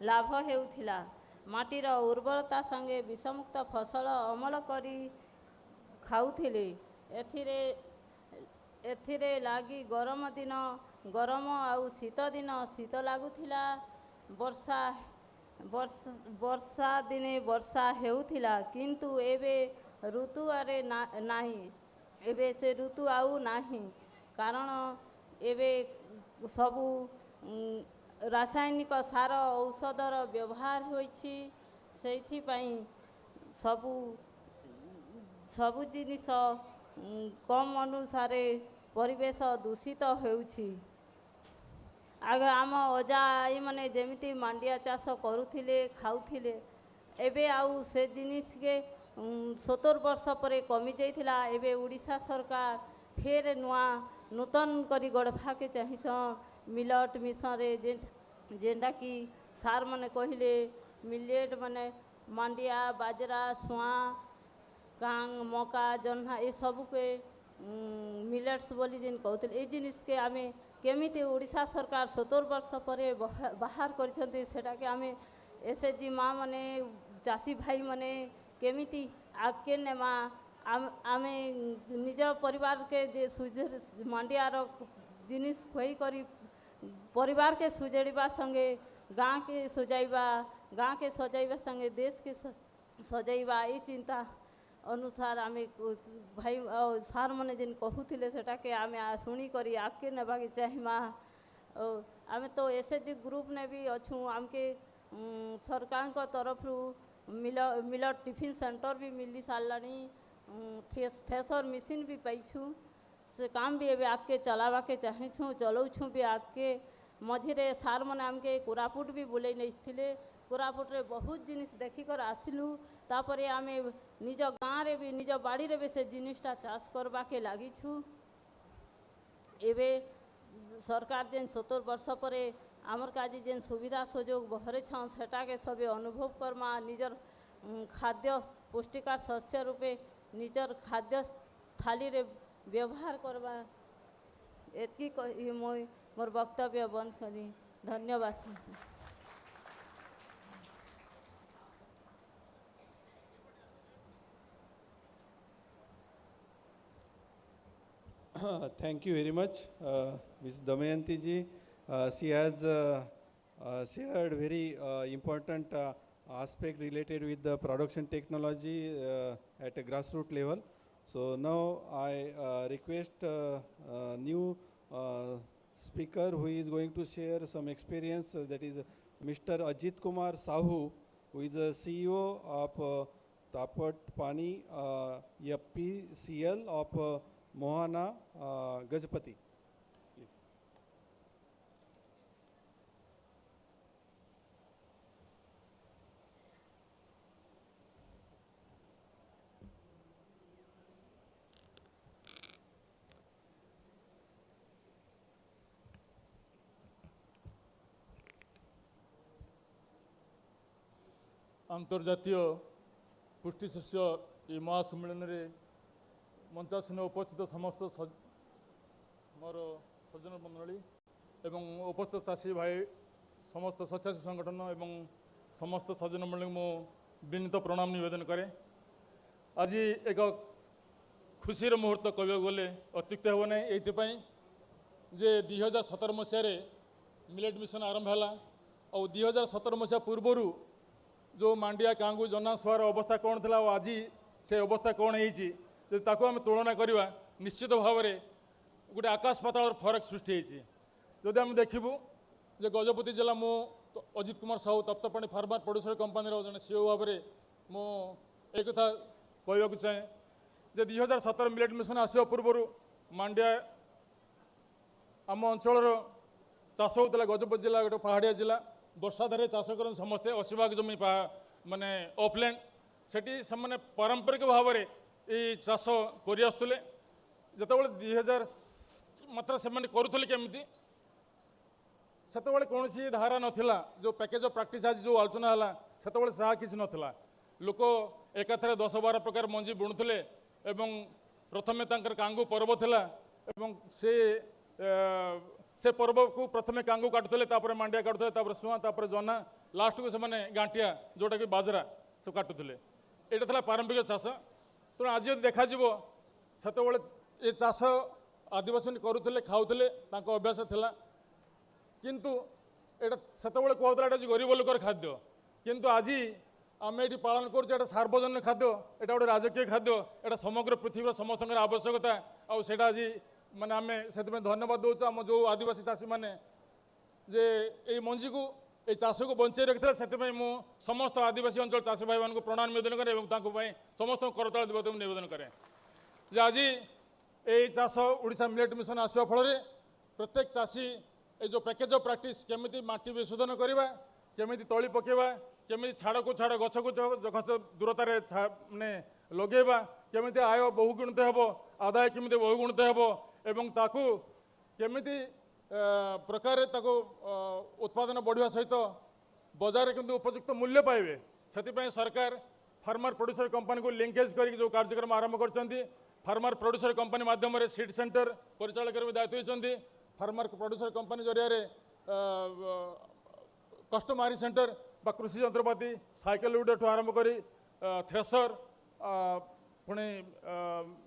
लाभ हेउथिला। माटीर उर्वरता संगे विषमुक्त फसल अमल करी खाउथिले। एथिरे लागी गरम दिन गरम आउ शीत दिन शीत लागुथिला। वर्षा दिने वर्षा हेउथिला, किंतु एबे ऋतु आरे नाही। एबे से ऋतु आउ नाही, कारण एबे सबु रासायनिक सार औषधर व्यवहार होइछि। सेथि पई सबु जिनिस कम अनुसार परिवेश दूषित होउछि। आगे आम अजा आई माने जेमिति मांडिया चाष करुथिले, खाउथिले, एबे आउ से जिनिस के 70 वर्ष पर कमी जाइथिला। एबे उड़ीसा सरकार फेर नूतन करी गढ़ा के चाहिए मिलेट मिशन रे, जेनटा कि सार माने कहिले मिलेट माने मांडिया, बाजरा, सुआ, कांग, मका, जन्हा ये सब के मिलेट्स बोली जेन कहते। ये जिनिस के आमे केमिति उड़ीसा सरकार 70 वर्ष पर बाहर करछन्ते, सेटा के आमे एसएचजी माँ माने चाषी भाई माने केमिति आगे नेमा। आमे निज परिवार के जे मांडियार जिनिस खुई करी परिवार के सुजेड़वा संगे गाँ के सजाइबा, गाँ के सजाइबा संगे देश के सजाइबा, ये चिंता अनुसार आम भाई सार मैंने जिन कहूले सेटा के आम शुणी कर आगे नेबा के चाहिमा। आम तो एसएचजी ग्रुप ने भी अच्छू आमके सरकार को तरफ मिलट टिफिन सेंटर भी मिली सारानी थ्रेसर मशीन भी पाइछू से काम भी एबे आगे चलावा के चाहूँ चलाऊँ भी आगे मझे सार मैंने आमके कोरापुट भी बुले नहीं कोरापुट रे बहुत जिनिस देखिकर आसिलु तापरे आम निज गाँव रे भी निज बाड़ी रे भी से जिनिसटा चाष करवा के लागिछु। एबे सरकार जेन 70 वर्ष पर आमर काजी जेन सुविधा सुजोग बहरे छन सेटा के सबे अनुभव करमा निजर खाद्य पुष्टिकार शस्य रूपे निजर खाद्य थाली रे व्यवहार करवा एतकी कही मोर वक्तव्य बंद करी। धन्यवाद। Thank you very much, Ms. Damayanti ji. She has shared very important aspect related with the production technology at a grassroots level. So now I request new speaker who is going to share some experience, that is Mr. Ajit Kumar Sahu, who is the CEO of Tapat Pani FPCL of Mohana Gajapati. Please. अंतर्जातीय पुष्टि शस्य ये महासम्मेलन रे मंचासन उपस्थित समस्त मोर सज्जन मंडली एवं उपस्थित चाषी भाई समस्त स्वच्छासी संगठन एवं समस्त सज्जन मंडली मो विनीत प्रणाम निवेदन करे। आज एक खुशीर मुहूर्त कहवाक गले अत्युक्त हे ना ये जे 2017 मसीह मिलेट मिशन आरंभ है और 2017 मसीहा पूर्वर जो मांडिया कांगू जना सुआर अवस्था कौन थी आज से अवस्था कौन हो ताको आम तुलना करवा निश्चित भाव में गोटे आकाश पाताल फरक सृष्टि होती। जदि आम देखू जे गजपति जिला मु Ajit Kumar Sahu Taptapani farmer producer company जन सीओ भाव में मु एक कथा कहवाक चाहे जे 2017 मिलेट मिशन आसवा पूर्वर मांडिया आम अंचल चाष होता गजपति जिला गोटे पहाड़िया जिला वर्षाधारे चाष कर समस्ते 80 भाग जमी माने अपलैंड सेठी से पारंपरिक भाव में ये चाष कर आसुले जितेबाला 2000 मात्र से करुले केमी से कौन धारा नाला जो पैकेज ऑफ प्रैक्टिस आज जो आलोचना है से किसी नाला लोक एकाथरे 10-12 प्रकार मंजी बुणुले प्रथमे कांगू पर्व थिला से पर्व को प्रथमे कांगू काटुले मांडिया काटुले सुआ जना लास्ट को से गांटिया जोटा कि बाजरा सब काटुले यहाँ था पारंपरिक चाष। तेणु आज देखा से ये चाष आदिवासी करुले खाऊले अभ्यास था किंतु एटा से कहला गरीब लोकर खाद्य किंतु आज आम ये पालन कर सार्वजनिक खाद्य यहाँ गोटे राजकीय खाद्य यहाँ समग्र पृथ्वी समस्त आवश्यकता आटा आज माने आम से धन्यवाद दूसरा आम जो आदिवासी चाषी मैंने जे ये मंजी को ये चाष को बंचाई रखी से समस्त आदिवासी अंचल चाषी भाई मान प्रणाम निवेदन करें समस्त करताल देवा निवेदन करें जे आज ये चाष ओडिशा मिलेट मिशन आसवा फल प्रत्येक चाषी ये जो पैकेज ऑफ प्रैक्टिस केमिति माटी विशोधन करवा केमिति तली पकेवा केमिति छाड़ को छाड़ गछ को गछ दूरतार माने लगेवा केमिति आय बहुगुणित हेब आदाय केमिति बहुगुणित हेब एवं ताकू केमिति प्रकार ताको उत्पादन बढ़िया सहित बजार किंतु उपयुक्त मूल्य पाइबे से सरकार फार्मर प्रोड्यूसर कंपनी को लिंकेज कर जो कार्यक्रम आरंभ कर फार्मर प्रोड्यूसर कंपनी माध्यम सीड सेंटर परिचालक दायित्व होती फार्मर प्रोड्यूसर कंपनी जरिया कस्टमारी सेंटर बा कृषि यंत्रपाति साइकेल गुड आरंभ कर थ्रेसर पुणी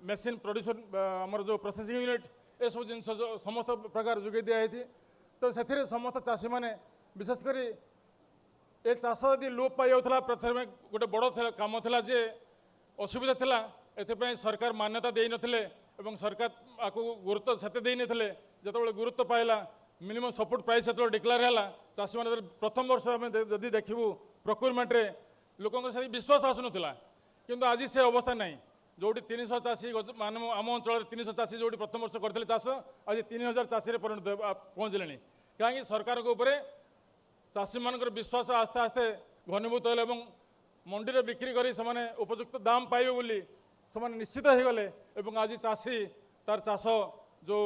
मेसीन प्रोड्यूसर आमर जो प्रोसेसिंग यूनिट ये सब जिन समस्त प्रकार जोगे दिखाई तो से समस्त चाषी मैंने विशेषकर ये चाष यदि लोप पाई जाऊला प्रथम गोटे बड़ काम था जे असुविधा थिला एथिपाई सरकार मान्यता देई नथिले एवं सरकार आकु गुरुत्व सेते देई नथिले जेतेबेले गुरुत्व पाइला मिनिमम सपोर्ट प्राइस सेते डिक्लेयर होला चाषी माने प्रथम वर्ष हम जदि देखिबु प्रोक्योरमेंट रे लोकंकर से विश्वास आसु नथिला किंतु आज से अवस्था नहीं जोटी 300 चाषी मान आम अंचल 300 चाषी जोटी प्रथम वर्ष करथिले चाष आज 3000 चाषी रे परिणत पहुँचले कहीं सरकार को ऊपर चाषी मानकर विश्वास आस्ते आस्ते घनीभूत होले एवं मंडी रे बिक्री करी से उपयुक्त दाम पाइबे बोली से निश्चित हो गले एवं आज चाषी तार चाष जो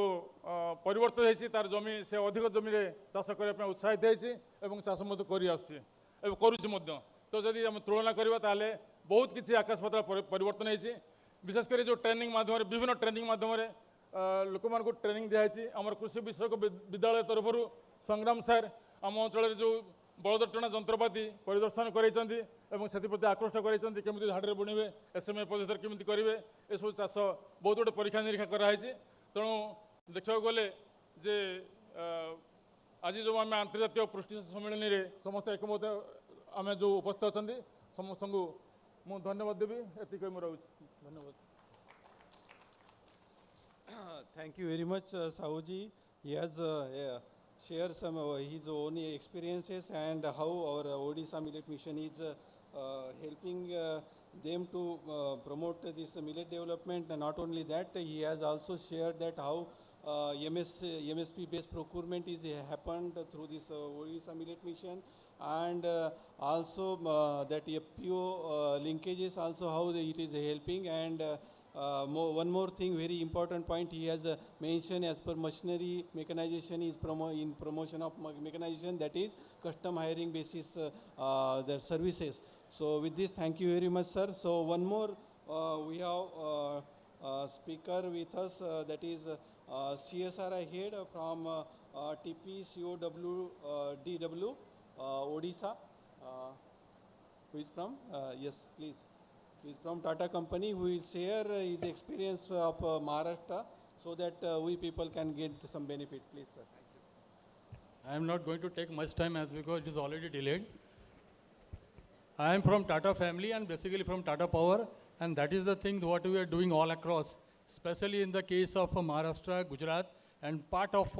परिवर्तन होती तार जमी से अधिक जमी रे चाष करने उत्साहित होती चाष मत कर तो जदि आम तुलना करवा ताले बहुत किसी आकाश पाताल परिवर्तन होती विशेषकर जो ट्रेनिंग माध्यम विभिन्न ट्रेनिंग माध्यम लोक मान ट्रेनिंग दिखाई आम कृषि विषयक विद्यालय तरफ संग्राम सर आम अंचल जो बलद टणा जंत्रपाति परिदर्शन कराइछन्ति एवं से आकृष्ट कराइछन्ति केमिति धाड़े बुणवे एसएमए पद्धति केमिति करेंगे एसबू चाष बहुत गोटे परीक्षा निरीक्षा कराई तेणु देखा गले जे आज जो आम अंतर्जातीय पृष्टि सम्मेलन में समस्त एकमत आम जो उपस्थित अच्छा समस्त को मुझे धन्यवाद देवी एतिक रोच धन्यवाद Thank you very much, Sahuji. He has shared some his own experiences and how our Odisha Millet Mission is helping them to promote this millet development. And not only that, he has also shared that how MSP based procurement is happened through this Odisha Millet Mission, and also that FPO linkages also how it is helping. And one more thing, very important point he has mentioned, as per machinery mechanization is in promotion of mechanization, that is custom hiring basis their services. So with this, thank you very much, sir. So one more we have speaker with us, that is CSRI head from TPCOWDW Odisha, who is from yes please. He is from Tata company, who will share his experience of Maharashtra so that we people can get some benefit. Please, sir. I am not going to take much time as because it is already delayed. I am from Tata family and basically from Tata Power, and that is the thing what we are doing all across, especially in the case of Maharashtra, Gujarat, and part of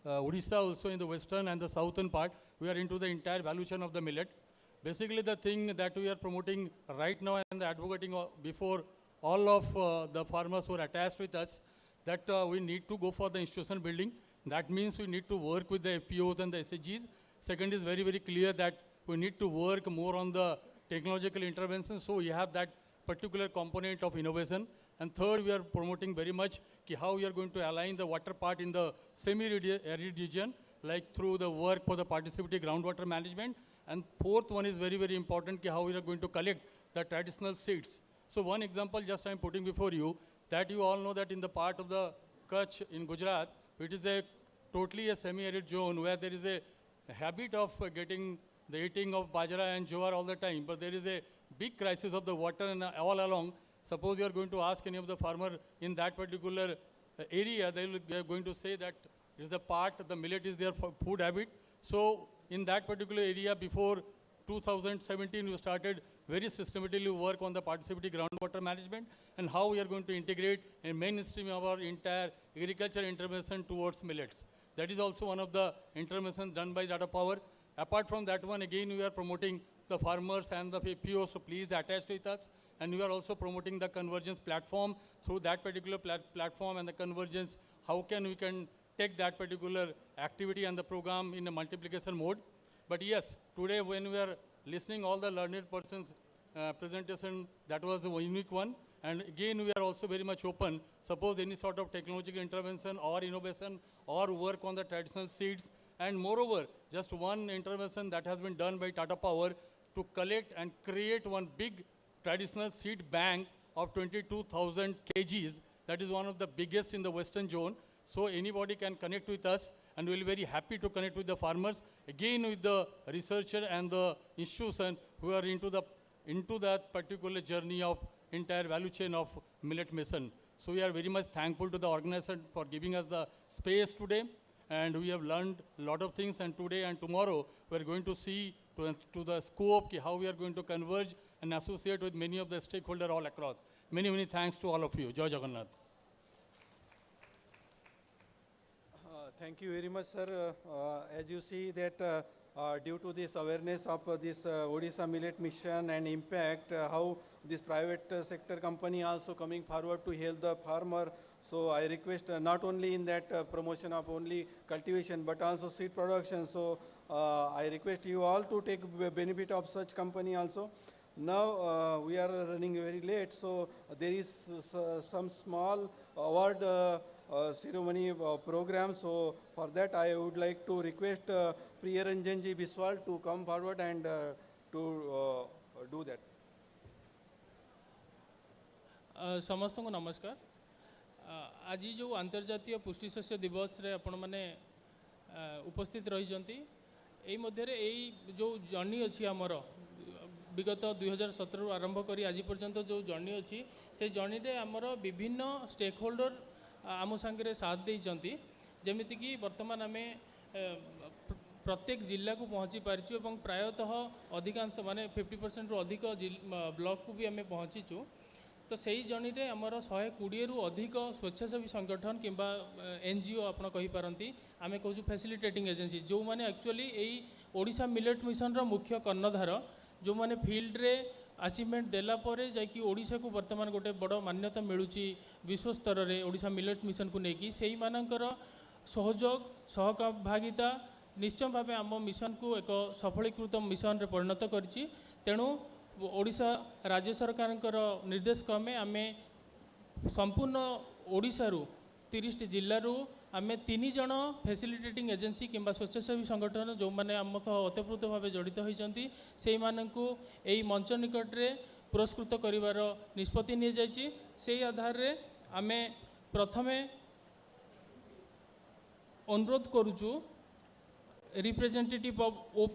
Odisha also in the western and the southern part. We are into the entire value chain of the millet. Basically, the thing that we are promoting right now and advocating before all of the farmers who are attached with us, that we need to go for the institution building. That means we need to work with the FPOs and the SHGs. Second is very, very clear that we need to work more on the technological intervention, so we have that particular component of innovation. And third, we are promoting very much how we are going to align the water part in the semi-arid region, like through the work for the participatory groundwater management. And fourth one is very, very important, how we are going to collect the traditional seeds. So one example just I am putting before you, that you all know that in the part of the Kutch in Gujarat, it is a totally a semi-arid zone where there is a habit of getting the eating of bajra and jowar all the time, but there is a big crisis of the water and all along. Suppose you are going to ask any of the farmer in that particular area, they are going to say that it is the part, the millet is their food habit. So in that particular area, before 2017, we started very systematically work on the participatory groundwater management and how we are going to integrate a mainstream of our entire agriculture intervention towards millets. That is also one of the interventions done by Tata Power. Apart from that one, again, we are promoting the farmers and the FPOs, so please attach with us. And we are also promoting the convergence platform. Through that particular platform and the convergence, how can we take that particular activity and the program in a multiplication mode. But yes, today when we are listening all the learned persons presentation, that was a unique one. And again, we are also very much open. Suppose any sort of technological intervention or innovation or work on the traditional seeds. And moreover, just one intervention that has been done by Tata Power to collect and create one big traditional seed bank of 22,000 kgs. That is one of the biggest in the western zone. So anybody can connect with us, and we'll be very happy to connect with the farmers, again with the researcher and the institution who are into that particular journey of entire value chain of Millet Mission. So we are very much thankful to the organization for giving us the space today, and we have learned a lot of things, and today and tomorrow we are going to see to the scope ki how we are going to converge and associate with many of the stakeholders all across. Many, many thanks to all of you. Jai Jagannath. Thank you very much, sir. As you see that due to this awareness of this Odisha Millet Mission and impact, how this private sector company also coming forward to help the farmer. So I request not only in that promotion of only cultivation, but also seed production. So I request you all to take benefit of such company also. Now we are running very late, so there is some small award ceremony program. So for that I would like to request Priyaranjanji Biswal to come forward and to do that. समस्त को नमस्कार. आज जो अंतर्जातीय पुष्टि शस्य दिवस रे आपण माने उपस्थित रही एई मध्य जो जर्नी अच्छी आमर विगत 2017 आरंभ करी आज पर्यंत जो जर्नी अच्छी से जर्नी रे आमर विभिन्न स्टेक होल्डर आम सांगे साथ देइचंती जेमिति कि वर्तमान आमे प्रत्येक जिला को पहुँची पारिचु एवं प्रायतः अधिकांश माने 50% रु अधिक ब्लॉक को भी आमे पहुँचीचु. तो सही जर्नी रे आमर 120 रु अधिक स्वेच्छासेवी संगठन किंबा एनजीओ आपण कहि पारंती आमे कहू फैसिलिटेटिंग एजेंसी जो माने एक्चुअली एई ओडिशा मिलेट मिशन रो मुख्य कर्णधार जो माने फील्ड रे अचीवमेंट देला परे जाकि ओडिशा को वर्तमान गोटे बड़ मान्यता मिलुची विश्व स्तर रे ओडिशा मिलेट मिशन को नेकी सेही मानकर सहयोग सहभागिता निश्चय भाव आम मिशन को एक सफलीकृत मिशन रे परिणत करछि. तेणु ओडिशा राज्य सरकार निर्देश क्रमे आमे संपूर्ण ओडिशा रु 30 जिल्लारू आमे 3 जन फैसिलिटेटिंग एजेंसी किंबा स्वेच्छासेवी संगठन जो माने आम सह ओतप्रोत भाव जड़ित होइचंती सेही माननकु एई मंच निकट रे पुरस्कृत करिवार निष्पत्ति नि जायछि. सेही आधार रे आमे प्रथमे अनुरोध करूछु रिप्रेजेंटेटिव ऑफ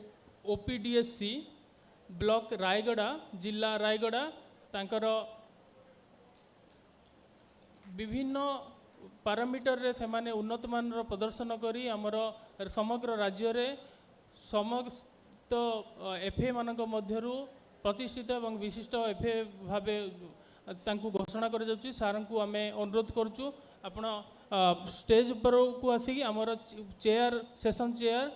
ओपीडीएससी ब्लॉक रायगड़ा जिला रायगड़ा तांकर विभिन्न पारामीटर रे से माने उन्नत मानर प्रदर्शन करी आमर समग्र राज्य रे समस्त एफए मानक मध्यरु प्रतिष्ठित एवं विशिष्ट एफए भावे तांकु घोषणा कर जाउची. सारन को आमे अनुरोध करचु आपण स्टेज पर को आसी आमर chair session chair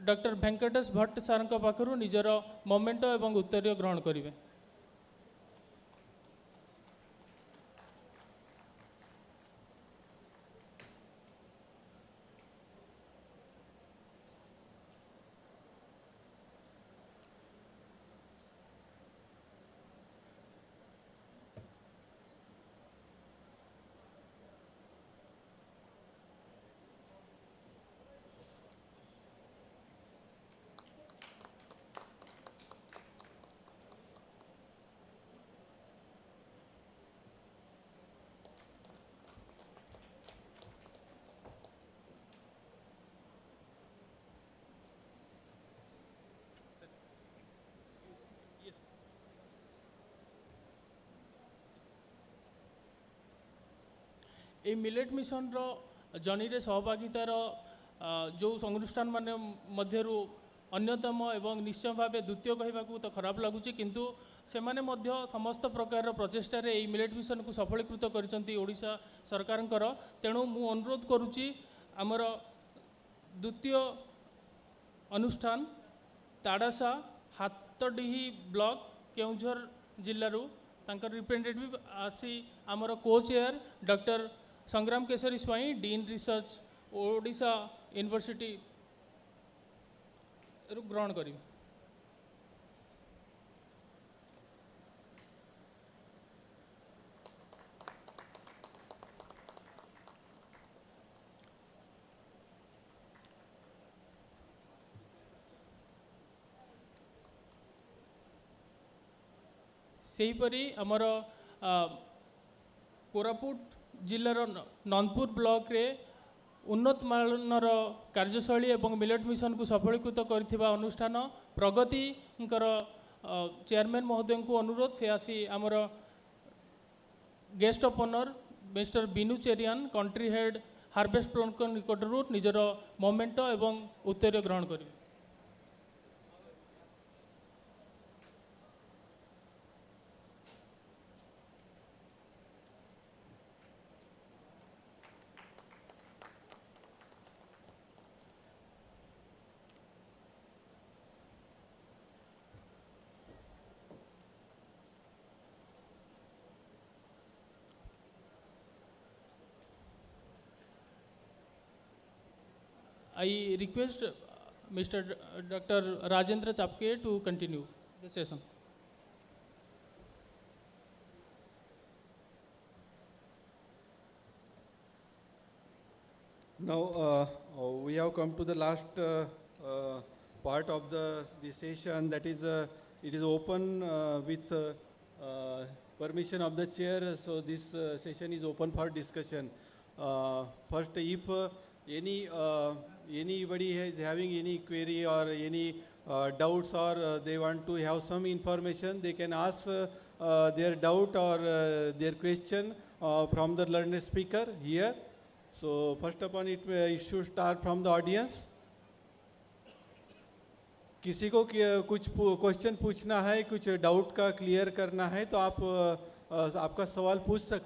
doctor Venkatesh Bhatt सारंक पाखरु निजर मोमेंट एवं उत्तर ग्रहण करिवे. ए मिलेट मिशन रो जर्नी रे सहभागितार जो अनुष्ठान माने मध्यरु अन्यतम एवं निश्चय भाव द्वितीय कहवाकू तो खराब लगुच किंतु से माने मध्य समस्त प्रकार प्रचेष्टा रे ए मिलेट मिशन को सफलीकृत करिसंती ओडिशा सरकारंकर. तेणु मु अनुरोध करुची आमर द्वितीय अनुष्ठान ताड़ासा हातडीही ब्लॉक केउझर जिल्लारू तांकर रिप्रेजेंटेटिव आसी आमर को chair doctor Sangram Keshari Swain dean research Odisha university ग्रहण करी. सेहीपरि आमर कोरापुट जिलार ननपुर ब्लॉक रे उन्नत मानर कार्यशैली एवं मिलेट मिशन को सफलीकृत करथिबा अनुष्ठान प्रगति चेयरमैन महोदय को अनुरोध से आसी आमर गेस्ट ऑफ ऑनर मिस्टर बिनु चेरियान कंट्री हेड हार्वेस्ट प्लांट निकटरू निजर मोमेंट एवं उत्तर ग्रहण करें. I request Mr. Dr. Rajendra Chapke to continue the session. Now we have come to the last part of the session, that is it is open with permission of the chair, so this session is open for discussion. First, if anybody is having any query or any doubts, or they want to have some information, they can ask their doubt or their question from the learned speaker here. So first upon it should start from the audience. किसी को कुछ question पूछना है, कुछ doubt का clear करना है, तो आप आपका सवाल पूछ सकते हैं.